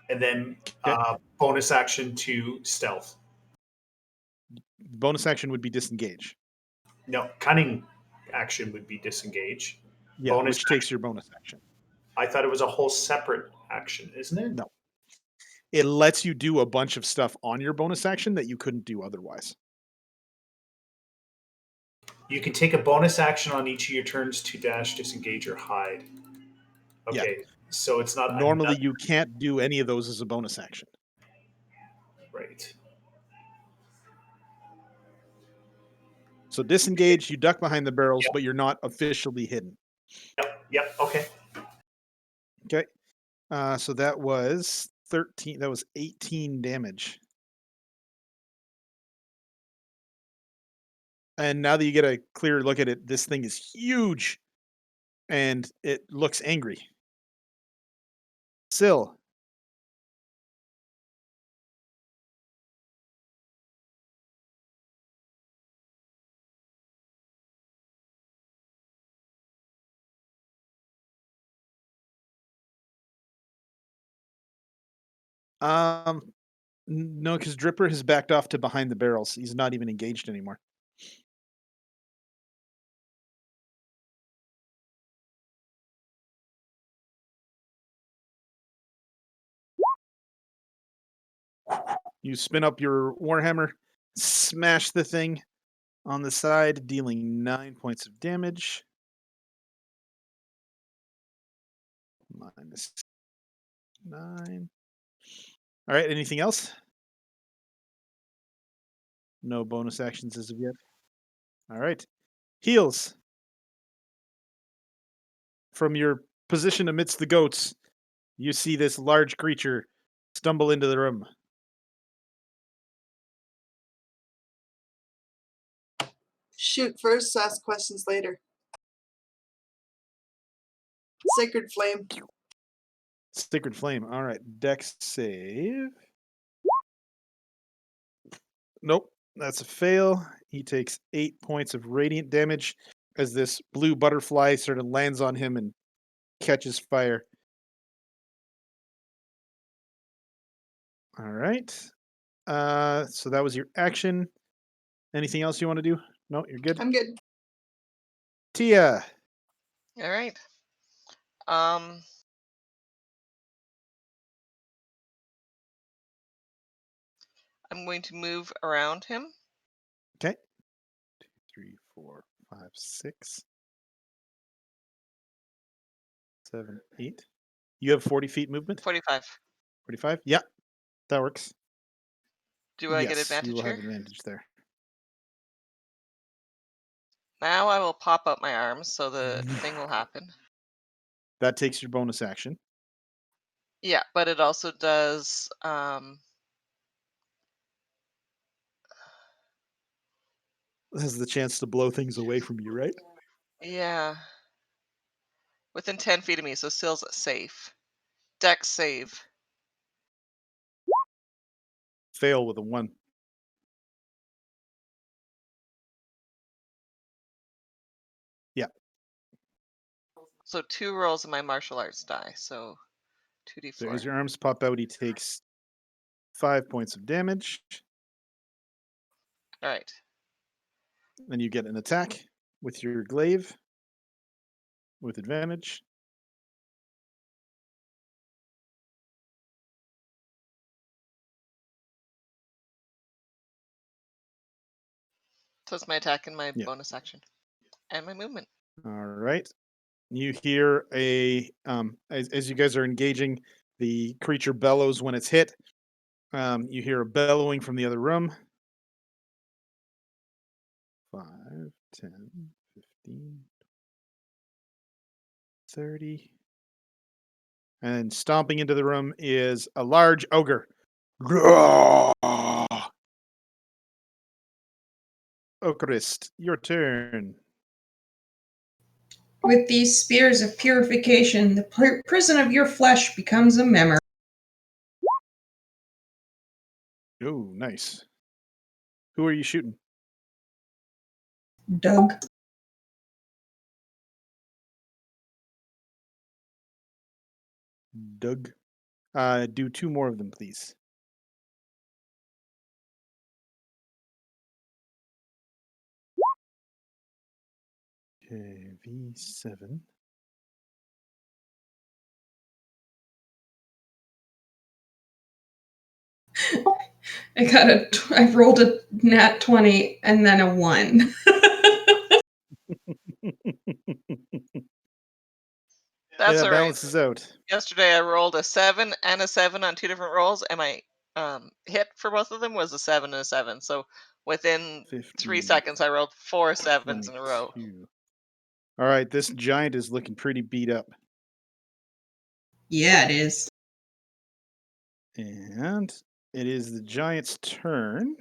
And then Okay. bonus action to stealth. Bonus action would be disengage. No, cunning action would be disengage. Yeah, Bonus which takes your bonus action. I thought it was a whole separate action, isn't it? No. It lets you do a bunch of stuff on your bonus action that you couldn't do otherwise. You can take a bonus action on each of your turns to dash, disengage, or hide. Okay, so it's not Normally you can't do any of those as a bonus action. right. So disengage, you duck behind the barrels, Yep. but you're not officially hidden. Yep. Okay. Okay. So that was 13. That was 18 damage. And now that you get a clear look at it, this thing is huge and it looks angry. Syl. No, because Dripper has backed off to behind the barrels. He's not even engaged anymore. You spin up your Warhammer, smash the thing on the side, dealing 9 points of damage. Minus 9. All right, anything else? No bonus actions as of yet. All right. Heals. From your position amidst the goats, you see this large creature stumble into the room. Shoot first, ask questions later. Sacred Flame. Sacred Flame. All right. Dex save. Nope. That's a fail. He takes 8 points of radiant damage as this blue butterfly sort of lands on him and catches fire. All right. So that was your action. Anything else you want to do? No, you're good. I'm good. Tia. All right. Um, I'm going to move around him. Okay. 2, 3, 4, 5, 6, 7, 8. You have 40 feet movement? 45. 45? Yeah, that works. Do I get Yes, you advantage will here? have advantage there. Now I will pop up my arms so the thing will happen. That takes your bonus action. Yeah, but it also does Has the chance to blow things away from you, right? yeah. Within 10 feet of me, so still's safe. Dex save. Fail with a 1. Yeah. So 2 rolls of my martial arts die, so 2d4. So as your arms pop out, he takes 5 points of damage. All right. Then you get an attack with your glaive with advantage. So it's my attack and my Yeah. bonus action. And my movement. All right. You hear as you guys are engaging, the creature bellows when it's hit. You hear a bellowing from the other room. 5, 10, 15, 30. And stomping into the room is a large ogre. Ocarist, your turn. With these spears of purification, the prison of your flesh becomes a memory. Oh, nice. Who are you shooting? Doug. Doug. Do 2 more of them, please. Okay, V7. I rolled a nat 20 and then a 1. That's that all right. balances out. Yesterday I rolled a 7 and a 7 on 2 different rolls, and my hit for both of them was a 7 and a 7. So within 3 15, seconds, I rolled 4 sevens in a row. 22. All right, this giant is looking pretty beat up. Yeah, it is. And it is the giant's turn.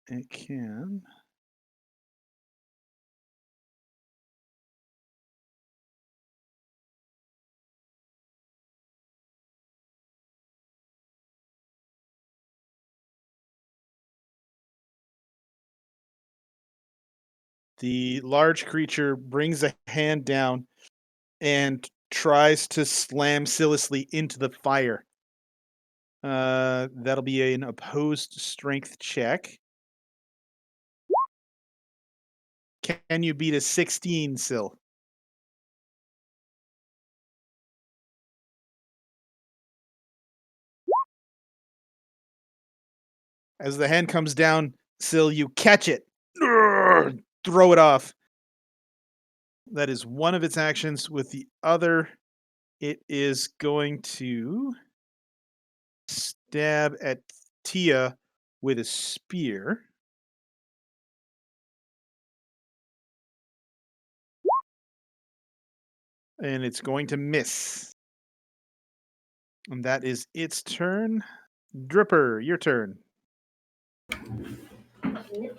It can. The large creature brings a hand down and tries to slam Silasly into the fire. That'll be an opposed strength check. Can you beat a 16, Sil? As the hand comes down, Sil, you catch it. Throw it off. That is one of its actions. With the other, it is going to stab at Tia with a spear. And it's going to miss. And that is its turn. Dripper, your turn.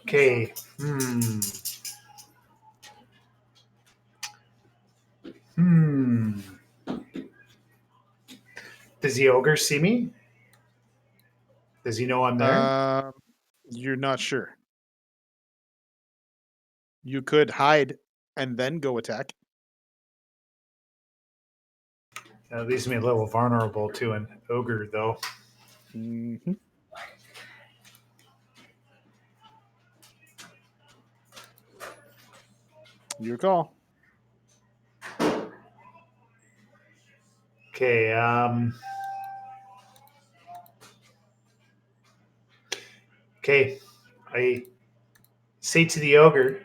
Okay. Does the ogre see me? Does he know I'm there? You're not sure. You could hide and then go attack. That leaves me a little vulnerable to an ogre, though. Mm-hmm. Your call. Okay. Okay. I say to the ogre,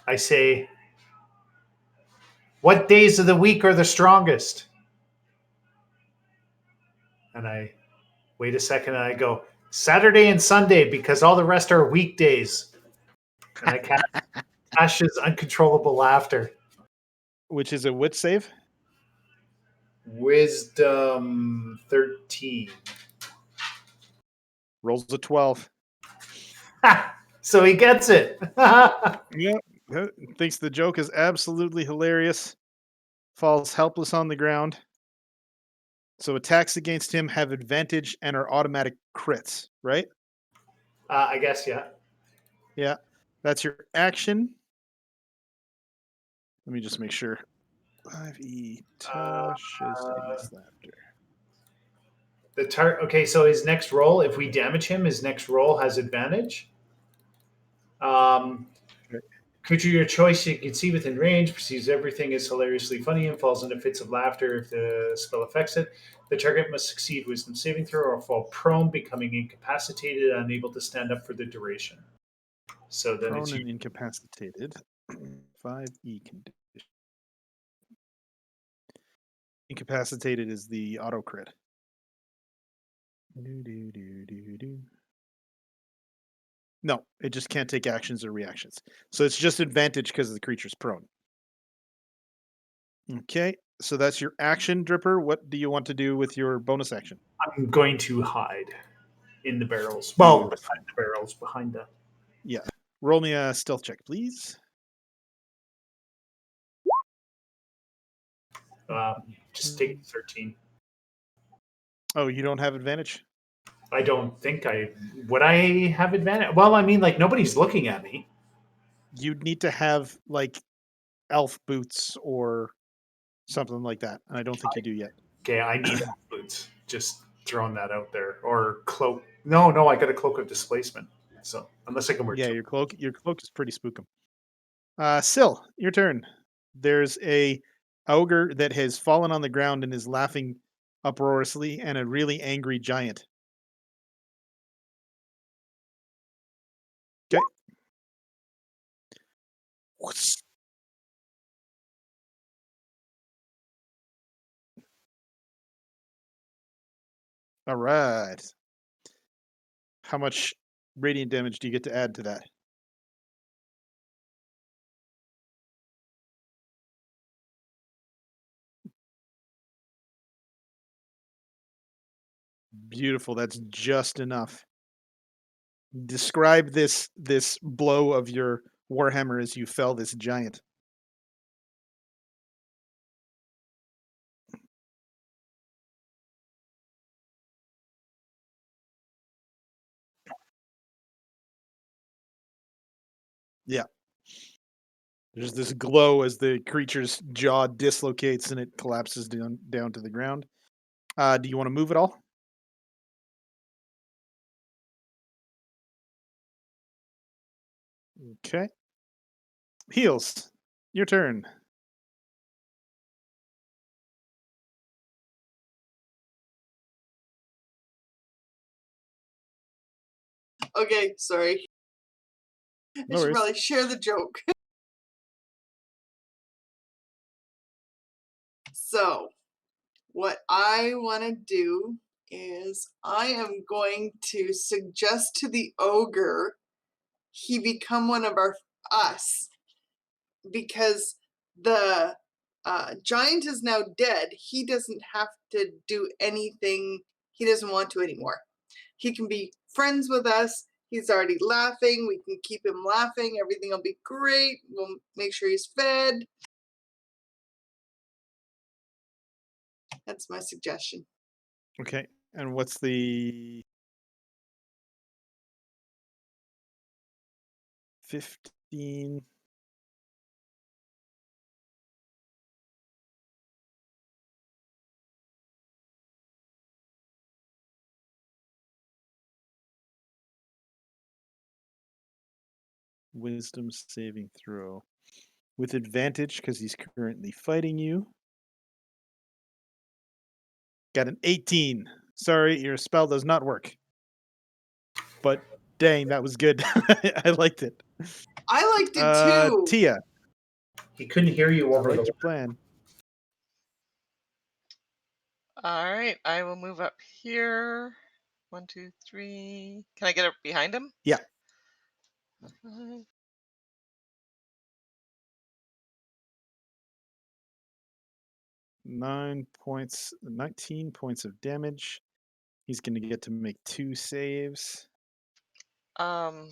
I say, what days of the week are the strongest? And I wait a second and I go, Saturday and Sunday, because all the rest are weekdays. And I cast Ash's uncontrollable laughter. Which is a wit save. Wisdom 13. Rolls a 12. So he gets it. Yeah. Thinks the joke is absolutely hilarious. Falls helpless on the ground. So attacks against him have advantage and are automatic crits, right? I guess, yeah. Yeah. That's your action. Let me just make sure. 5e Tasha's laughter. Okay, so his next roll, if we damage him, his next roll has advantage. Creature of your choice you can see within range perceives everything as hilariously funny and falls into fits of laughter if the spell affects it. The target must succeed wisdom saving throw or fall prone, becoming incapacitated, unable to stand up for the duration. So then Prone it's and incapacitated. 5e condition. Incapacitated is the auto crit. No, it just can't take actions or reactions. So it's just advantage because the creature's prone. Okay, so that's your action, Dripper. What do you want to do with your bonus action? I'm going to hide in the barrels. Well, Beautiful. behind the barrels, behind the. Yeah. Roll me a stealth check, please. Just take 13. Oh, you don't have advantage? I don't think I would. I have advantage. Well, I mean, like nobody's looking at me. You'd need to have like elf boots or something like that. And I don't think you do yet. Okay, I need boots. Just throwing that out there. Or cloak. No, I got a cloak of displacement. So unless I can wear Yeah, two. your cloak is pretty spookum. Syl, your turn. There's a ogre that has fallen on the ground and is laughing uproariously, and a really angry giant. Okay. All right. How much radiant damage do you get to add to that? Beautiful. That's just enough. Describe this blow of your warhammer as you fell this giant. Yeah. There's this glow as the creature's jaw dislocates and it collapses down to the ground. Do you want to move at all? Okay. Heels, your turn. Okay, sorry. I No should worries. probably share the joke. So, what I want to do is I am going to suggest to the ogre he become one of us because the giant is now dead. He doesn't have to do anything he doesn't want to anymore. He can be friends with us. He's already laughing. We can keep him laughing. Everything will be great. We'll make sure he's fed. That's my suggestion. Okay. And what's the 15? Wisdom saving throw. With advantage because he's currently fighting you. Got an 18. Sorry, your spell does not work. But dang, that was good. I liked it. I liked it too. Tia, He couldn't hear you I over liked the. your plan. All right, I will move up here. 1, 2, 3. Can I get up behind him? Yeah. 5. 19 points of damage. He's going to get to make 2 saves. Oh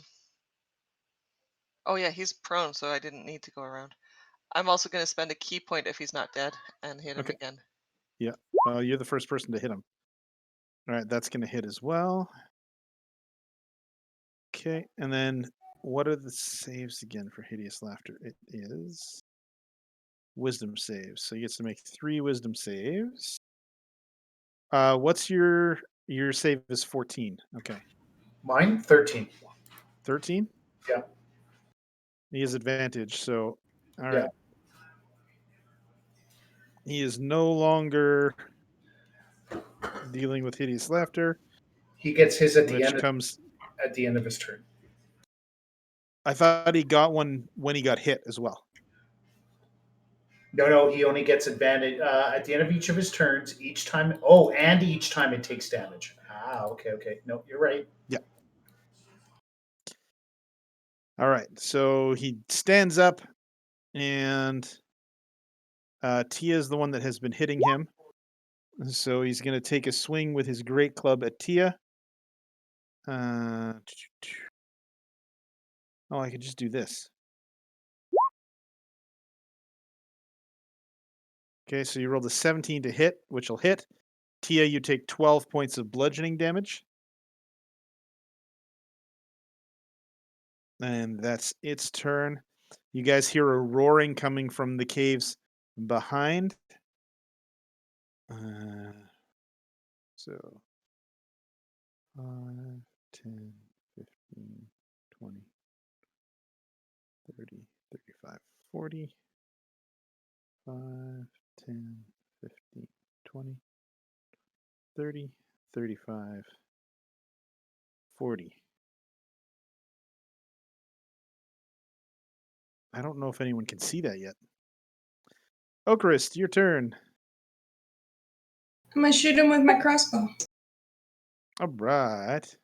yeah, he's prone, so I didn't need to go around. I'm also going to spend a key point if he's not dead and hit him Okay. again. Yeah. You're the first person to hit him. All right, that's going to hit as well. Okay, and then what are the saves again for Hideous Laughter? It is wisdom saves. So he gets to make 3 wisdom saves. What's your save is 14. Okay. Mine 13. 13? Yeah. He has advantage, so all right. Yeah. He is no longer dealing with Hideous Laughter, He gets his at the which end comes. at the end of his turn. I thought he got one when he got hit as well. No, he only gets advantage at the end of each of his turns. Each time, and each time it takes damage. Okay. No, you're right. Yeah. All right, so he stands up, and Tia is the one that has been hitting him. So he's going to take a swing with his great club at Tia. I could just do this. Okay, so you rolled a 17 to hit, which will hit. Tia, you take 12 points of bludgeoning damage. And that's its turn. You guys hear a roaring coming from the caves behind. So 5, 10, 15, 20, 30, 35, 40. 5, 10, 15, 20, 30, 35, 40. I don't know if anyone can see that yet. Ocarist, your turn. I'm gonna shoot him with my crossbow. All right.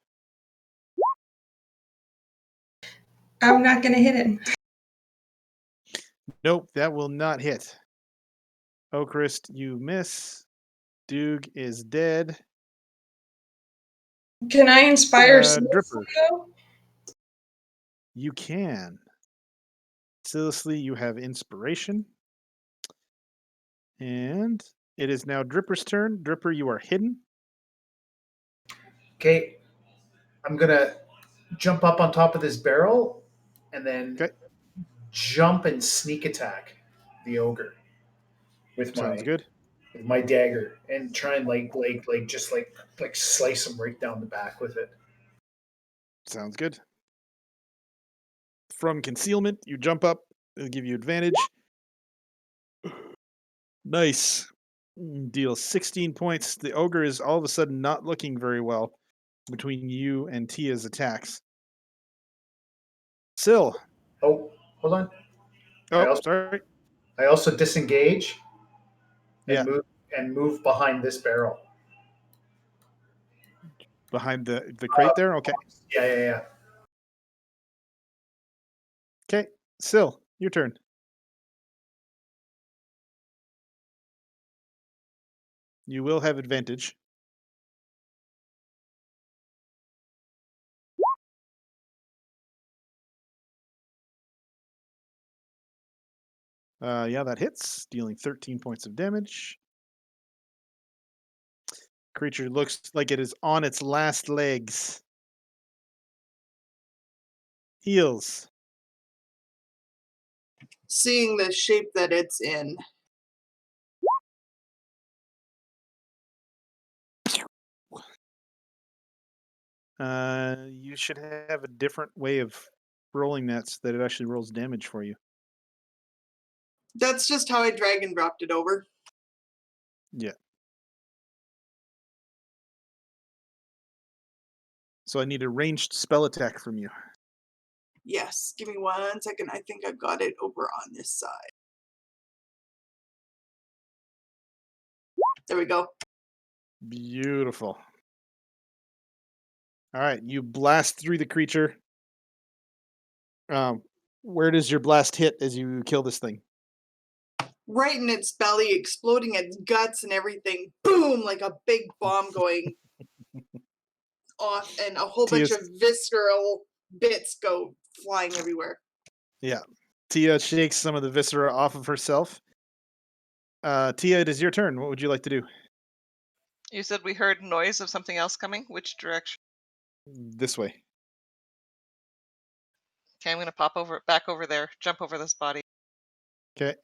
I'm not gonna hit him. Nope, that will not hit. Ocarist, you miss. Doog is dead. Can I inspire Dripper. though? You can. Silasly, you have inspiration. And it is now Dripper's turn. Dripper, you are hidden. Okay, I'm gonna jump up on top of this barrel and then Okay. jump and sneak attack the ogre with Sounds my good. dagger and try and like slice him right down the back with it. Sounds good. From concealment, you jump up. It'll give you advantage. Nice. Deal 16 points. The ogre is all of a sudden not looking very well between you and Tia's attacks. Syl. Oh, hold on. Oh, sorry. I also disengage Yeah, and move behind this barrel. behind the crate there. Okay. Yeah. Okay. Syl, your turn. You will have advantage. Yeah, that hits, dealing 13 points of damage. Creature looks like it is on its last legs. Heals. Seeing the shape that it's in. You should have a different way of rolling that so that it actually rolls damage for you. That's just how I drag and dropped it over. Yeah. So I need a ranged spell attack from you. Yes, give me 1 second. I think I've got it over on this side. There we go. Beautiful. All right, you blast through the creature. Where does your blast hit as you kill this thing? Right in its belly, exploding its guts and everything. Boom! Like a big bomb going off, and a whole bunch Tia's, of visceral bits go flying everywhere. yeah. Tia shakes some of the viscera off of herself. Tia, it is your turn. What would you like to do? You said we heard noise of something else coming. Which direction? This way. Okay, I'm gonna pop back over there, jump over this body. Okay.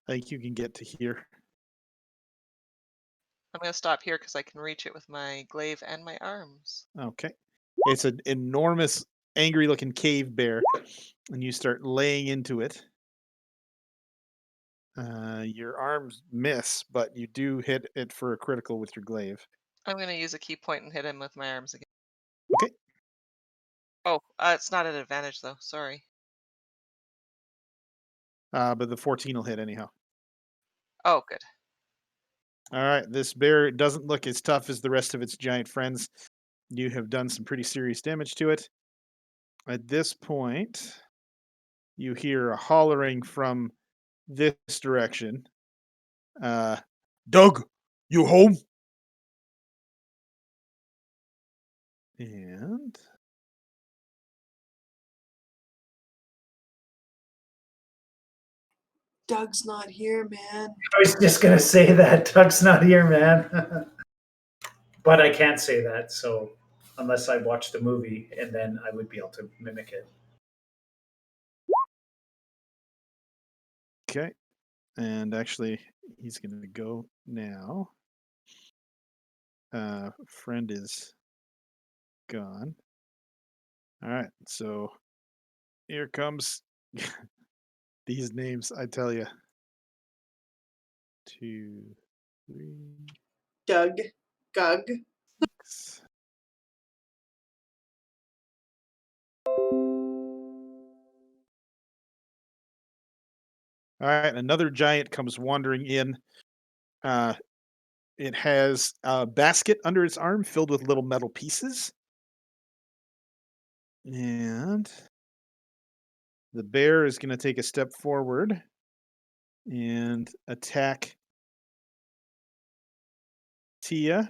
I think you can get to here. I'm gonna stop here because I can reach it with my glaive and my arms. Okay. It's an enormous, angry-looking cave bear, and you start laying into it. Your arms miss, but you do hit it for a critical with your glaive. I'm gonna use a key point and hit him with my arms again. Okay. Oh, it's not an advantage though. Sorry. But the 14 will hit anyhow. Oh, good. All right. This bear doesn't look as tough as the rest of its giant friends. You have done some pretty serious damage to it. At this point, you hear a hollering from this direction. Doug, you home? And Doug's not here, man. I was just gonna say that Doug's not here, man. But I can't say that, so unless I watch the movie, and then I would be able to mimic it. okay. And actually, he's going to go now. Friend is gone. All right. So here comes these names, I tell you. 2, 3, Doug, Gug. 6. All right, another giant comes wandering in. It has a basket under its arm filled with little metal pieces. And the bear is going to take a step forward and attack Tia.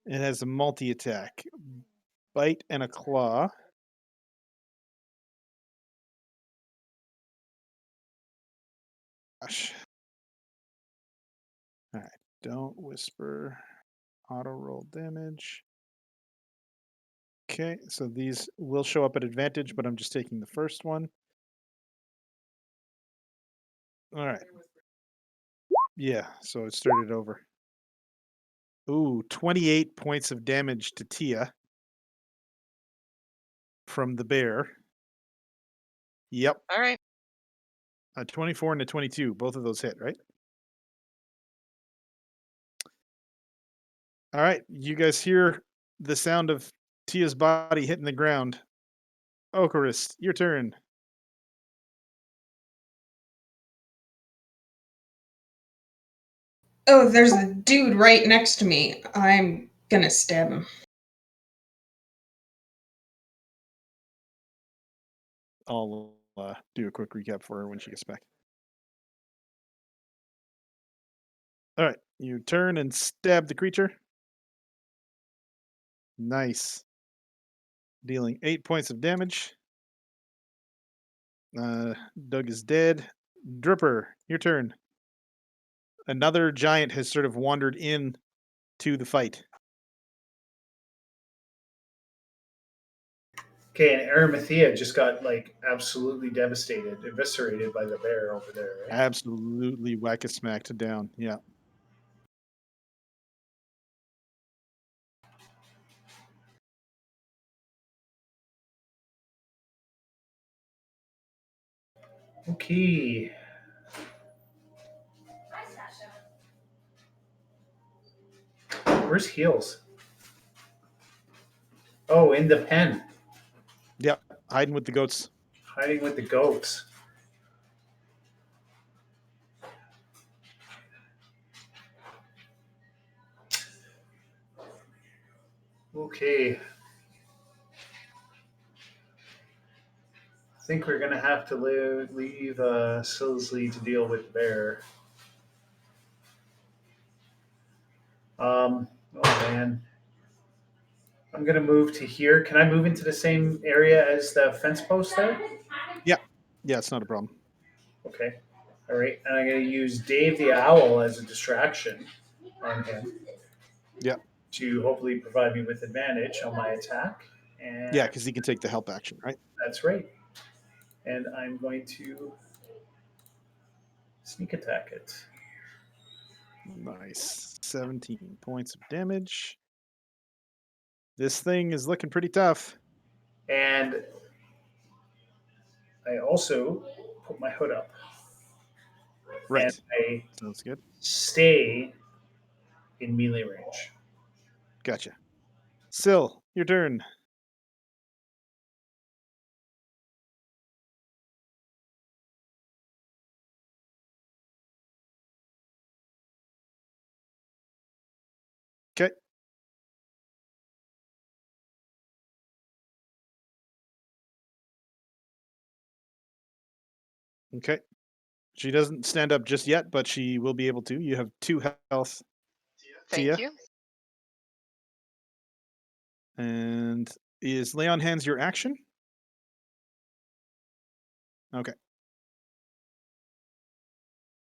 It has a multi-attack. Bite and a claw. gosh. All right. Don't whisper. Auto roll damage. Okay, so these will show up at advantage, but I'm just taking the first one. All right. Yeah, so it started over. Ooh, 28 points of damage to Tia from the bear. Yep, All right. a 24 and a 22. Both of those hit, right? All right, you guys hear the sound of Tia's body hitting the ground. Ocarist, your turn. Oh, there's a dude right next to me. I'm gonna stab him. I'll do a quick recap for her when she gets back. All right, you turn and stab the creature. Nice. Dealing 8 points of damage. Doug is dead. Dripper, your turn. Another giant has sort of wandered in to the fight. Okay, and Arimathea just got like absolutely devastated, eviscerated by the bear over there, right? Absolutely whack-a-smacked down. Yeah. Okay. Where's Heels? Oh, in the pen, Yep. Hiding with the goats. hiding with the goats. Okay. I think we're gonna have to leave Silsley to deal with the bear. Oh man. I'm gonna move to here. Can I move into the same area as the fence post there? Yeah. Yeah, it's not a problem. Okay. All right. And I'm gonna use Dave the Owl as a distraction on him Yeah. to hopefully provide me with advantage on my attack. And Yeah, because he can take the help action, right? that's right. And I'm going to sneak attack it. Nice. 17 points of damage. This thing is looking pretty tough. And I also put my hood up. Right. And I Sounds good. stay in melee range. Gotcha. Syl, your turn. Okay. Okay. She doesn't stand up just yet, but she will be able to. You have 2 health, Thank Tia. you. And is lay on hands your action? Okay.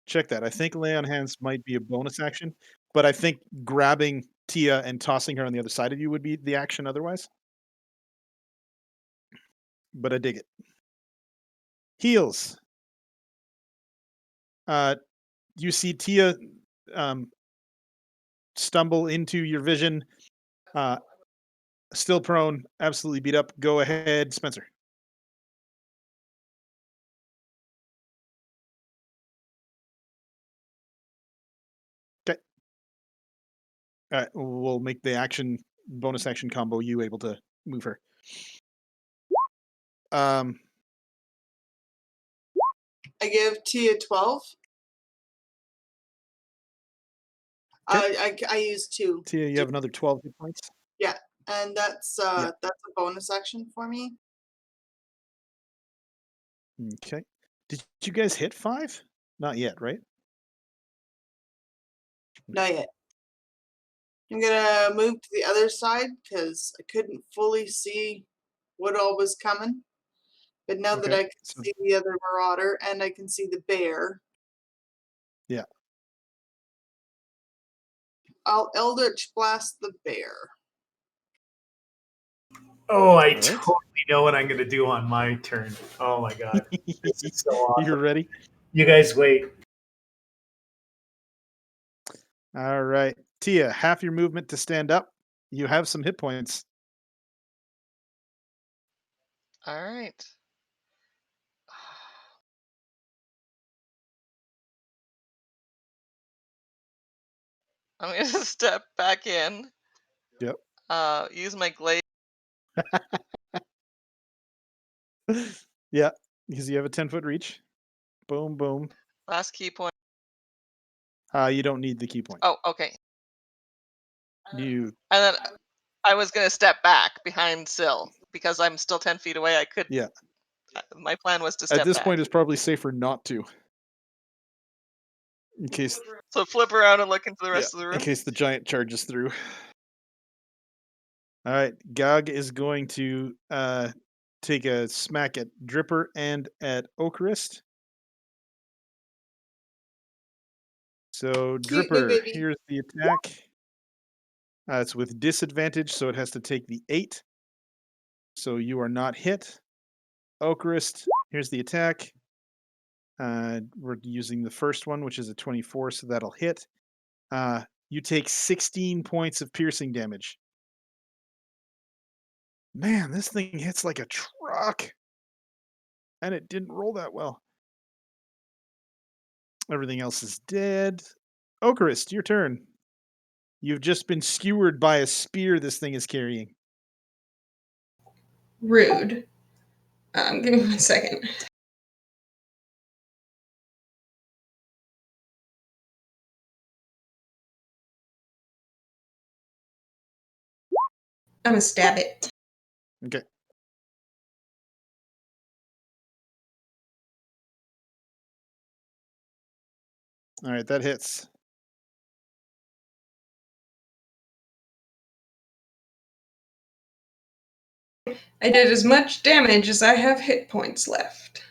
Check that. I think lay on hands might be a bonus action, but I think grabbing Tia and tossing her on the other side of you would be the action otherwise. But I dig it. Heals. You see Tia um, stumble into your vision, uh, still prone, absolutely beat up. Go ahead, Spencer. Okay. All right, we'll make the action bonus action combo. You able to move her? Um, I give Tia 12. I use 2. Tia, you have another 12 hit points. Yeah, and that's Yeah. a bonus action for me. Okay. Did you guys hit 5? Not yet, right? Not yet. I'm gonna move to the other side because I couldn't fully see what all was coming. But now that Okay. I can So see the other marauder and I can see the bear, Yeah. I'll Eldritch Blast the bear. Oh, I right. totally know what I'm going to do on my turn. Oh my god, this is so awesome. You're ready? You guys wait. All right. Tia, half your movement to stand up. You have some hit points. All right. I'm going to step back in. Yep. Use my glaive. Yeah, because you have a 10-foot reach. Boom, boom. Last key point. You don't need the key point. Oh, okay. You And then I was going to step back behind Syl because I'm still 10 feet away. I could. Yeah. My plan was to step At this back. point, it's probably safer not to. In case, So flip around and look into the yeah, rest of the room. in case the giant charges through. All right, Gog is going to take a smack at Dripper and at Okarist. So Cute new Dripper, baby. here's the attack. It's with disadvantage, so it has to take the 8. So you are not hit. Okarist, here's the attack. We're using the first one, which is a 24, so that'll hit. You take 16 points of piercing damage. Man, this thing hits like a truck. And it didn't roll that well. Everything else is dead. Okarist, your turn. You've just been skewered by a spear this thing is carrying. Rude. Give me 1 second. I'm gonna stab it. Okay. All right, that hits. I did as much damage as I have hit points left.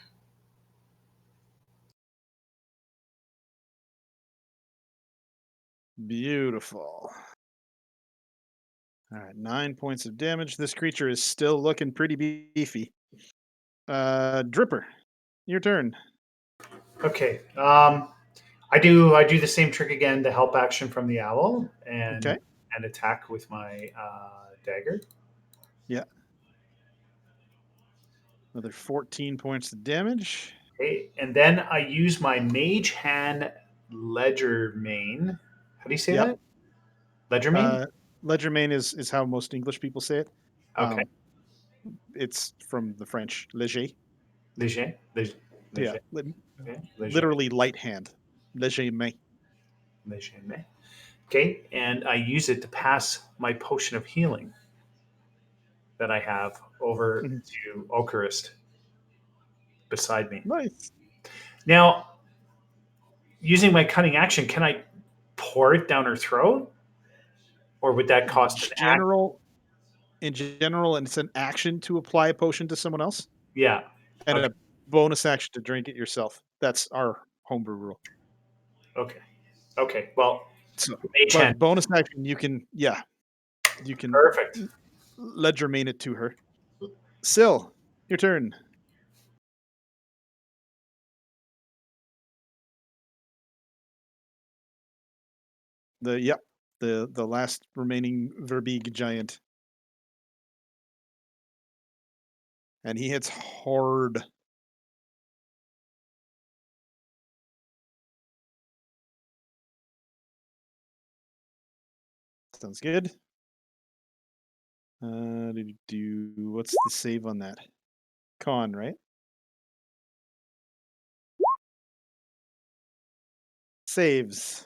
Beautiful. All right, 9 points of damage. This creature is still looking pretty beefy. Dripper, your turn. Okay. I do the same trick again, the help action from the owl, and Okay. attack with my dagger. Yeah. Another 14 points of damage. Okay, and then I use my Mage Hand Ledgermane. How do you say Yep. that? Ledgermane. Ledgermane is how most English people say it. Okay. It's from the French, léger. Léger. Yeah, Okay. Léger. literally light hand. Léger main. Léger. Okay, and I use it to pass my potion of healing that I have over Mhm. to Okarist beside me. Nice. Now, using my cunning action, can I pour it down her throat? Or would that cost an act? In general, and it's an action to apply a potion to someone else, Yeah. and Okay. a bonus action to drink it yourself. That's our homebrew rule. Okay. Okay. Well, So, Mage but Hand. bonus action, you can Perfect. Ledgermane it to her. Syl, your turn. The last remaining Verbeeg giant. And he hits hard. Sounds good. What's the save on that? Con, right? Saves.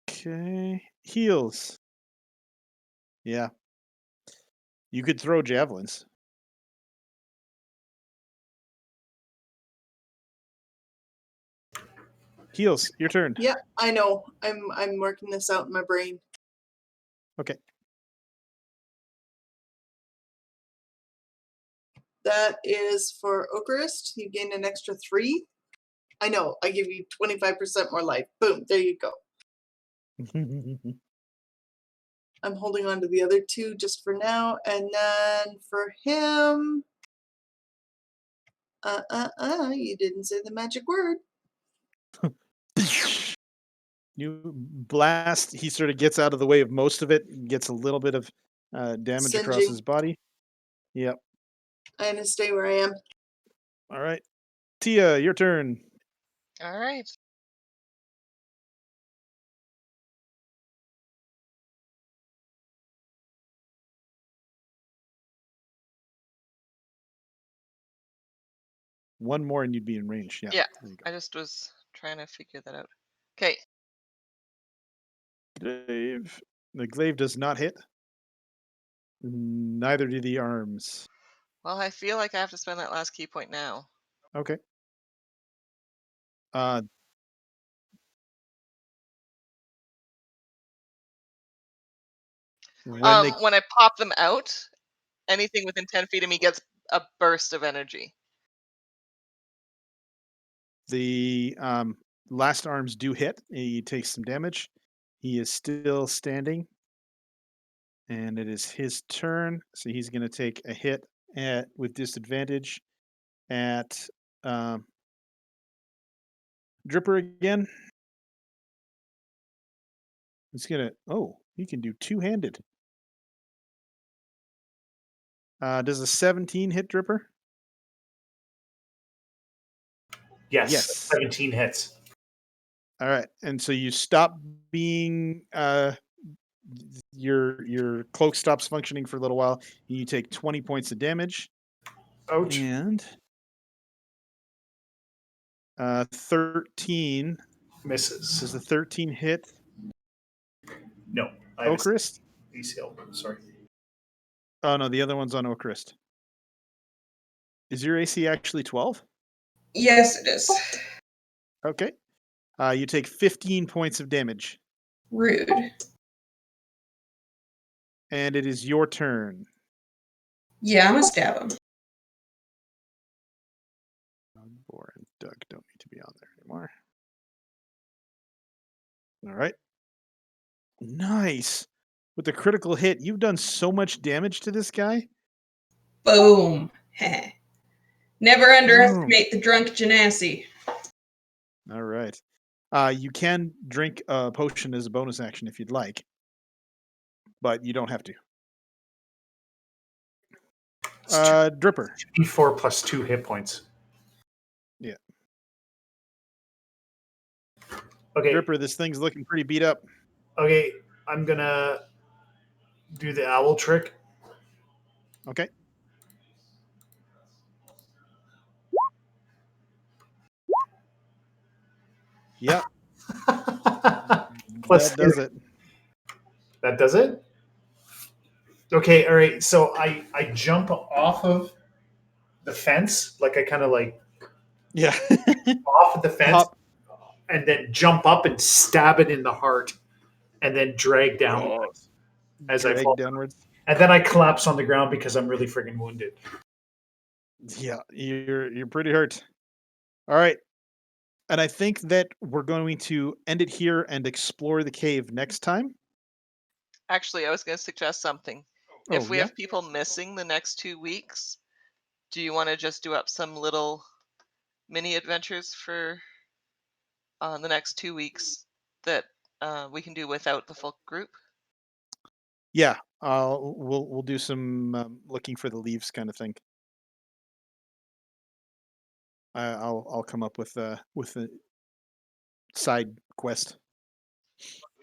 Okay. Heals. Yeah. You could throw javelins. Heals, your turn. Yeah, I know. I'm working this out in my brain. Okay. That is for Okarist. You gain an extra 3. I know. I give you 25% more life. Boom. There you go. I'm holding on to the other 2 just for now. And then for him, you didn't say the magic word. You blast. He sort of gets out of the way of most of it. Gets a little bit of damage across Singeing. his body. Yep. I'm gonna stay where I am. All right. Tia, your turn. All right. One more and you'd be in range. Yeah. Yeah. There you I just was trying to figure that out. Okay. go. Glaive. The glaive does not hit. Neither do the arms. Well, I feel like I have to spend that last key point now. Okay. Uh, when they When I pop them out, anything within 10 feet of me gets a burst of energy. the last arms do hit, he takes some damage. He is still standing, and it is his turn. So he's going to take a hit with disadvantage at Dripper again. He's gonna. Oh, he can do two-handed. Does a 17 hit Dripper? Yes, Yes. 17 hits. All right, and so you stop being your cloak stops functioning for a little while. You take 20 points of damage, Ouch. and 13. Misses. Does the 13 hit No. I have a Oakrist? ACL. Sorry. Oh no, the other one's on Oakrist. Is your AC actually 12? Yes, it is. Okay. You take 15 points of damage, Rude. and it is your turn. Yeah, I'm gonna stab him. Bor and Doug don't need to be on there anymore. All right. Nice. With the critical hit, you've done so much damage to this guy. Boom. Never Boom. underestimate the drunk Genasi. All right. You can drink a potion as a bonus action if you'd like, but you don't have to. It's Dripper. 2d4 plus 2 hit points. Yeah. Okay. Dripper, this thing's looking pretty beat up. Okay. I'm going to do the owl trick. Okay. Yep. Plus That does it. That does it? Okay, all right. So I jump off of the fence, like I kind of like Yeah. off of the fence, Hop. and then jump up and stab it in the heart, and then drag down as I Drag fall. downwards. And then I collapse on the ground because I'm really friggin' wounded. Yeah, you're pretty hurt. All right. And I think that we're going to end it here and explore the cave next time. Actually, I was going to suggest something. If Oh, we yeah? have people missing the next 2 weeks, do you want to just do up some little mini adventures for the next 2 weeks that we can do without the full group? Yeah, we'll do some looking for the leaves kind of thing. I'll come up with a side quest,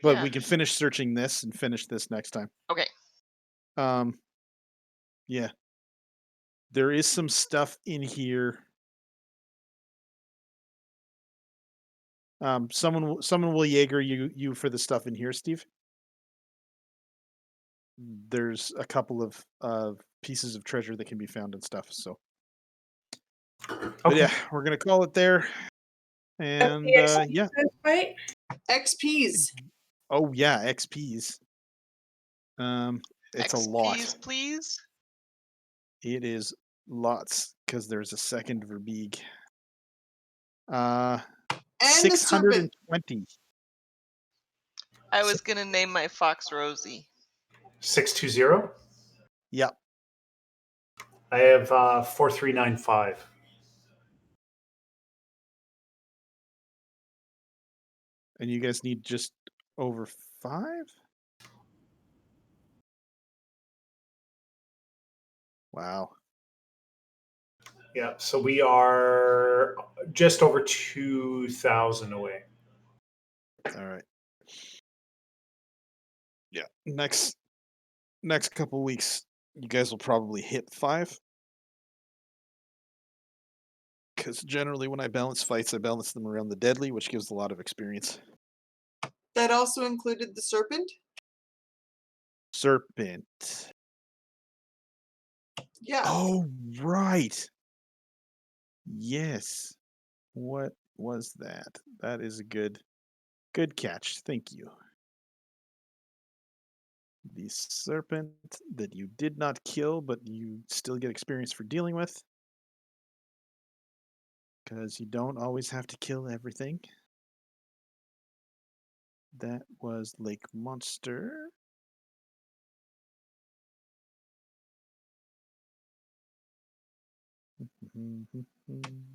but Yeah. we can finish searching this and finish this next time. Okay. Yeah, there is some stuff in here. Someone will Jaeger you for the stuff in here, Steve. There's a couple of pieces of treasure that can be found and stuff. So, but Okay. yeah, we're gonna call it there. And yeah. Right? XPs. Oh yeah, XPs. It's a lot. XPs, please. It is lots because there's a second Verbeeg. And the serpent. 620. I was gonna name my fox Rosie. 620. Yeah. I have 4395. And you guys need just over 5? Wow. Yeah, so we are just over 2,000 away. All right. Yeah. Next couple weeks, you guys will probably hit 5. Because generally, when I balance fights, I balance them around the deadly, which gives a lot of experience. That also included the serpent. Serpent. Yeah. Oh, right. Yes. What was that? That is a good catch. Thank you. The serpent that you did not kill, but you still get experience for dealing with. Because you don't always have to kill everything. That was Lake Monster.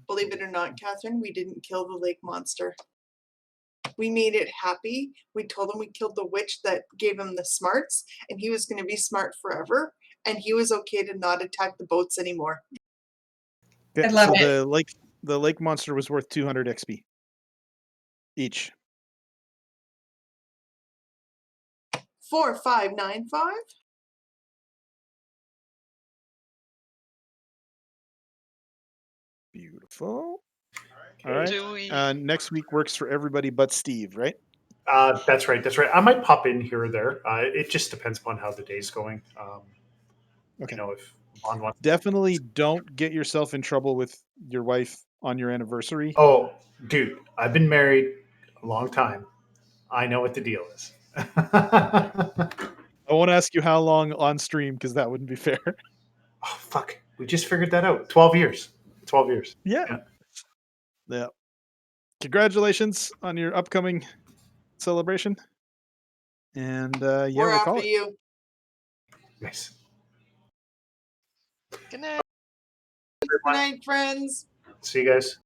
Believe it or not, Catherine, we didn't kill the lake monster. We made it happy. We told him we killed the witch that gave him the smarts, and he was going to be smart forever. And he was okay to not attack the boats anymore. Okay, I love so it. the lake monster was worth 200 XP each. 4595. Beautiful. All right. Do we? Next week works for everybody but Steve, right? That's right. That's right. I might pop in here or there. It just depends upon how the day's going. Okay. You know, if on one. Definitely don't get yourself in trouble with your wife on your anniversary. Oh, dude, I've been married a long time. I know what the deal is. I won't ask you how long on stream because that wouldn't be fair. Oh, fuck. We just figured that out. 12 years. 12 years. Yeah. Yeah. Congratulations on your upcoming celebration. And yeah, We're we'll call after it. you. Nice. Good night. Good night, friends. See you guys.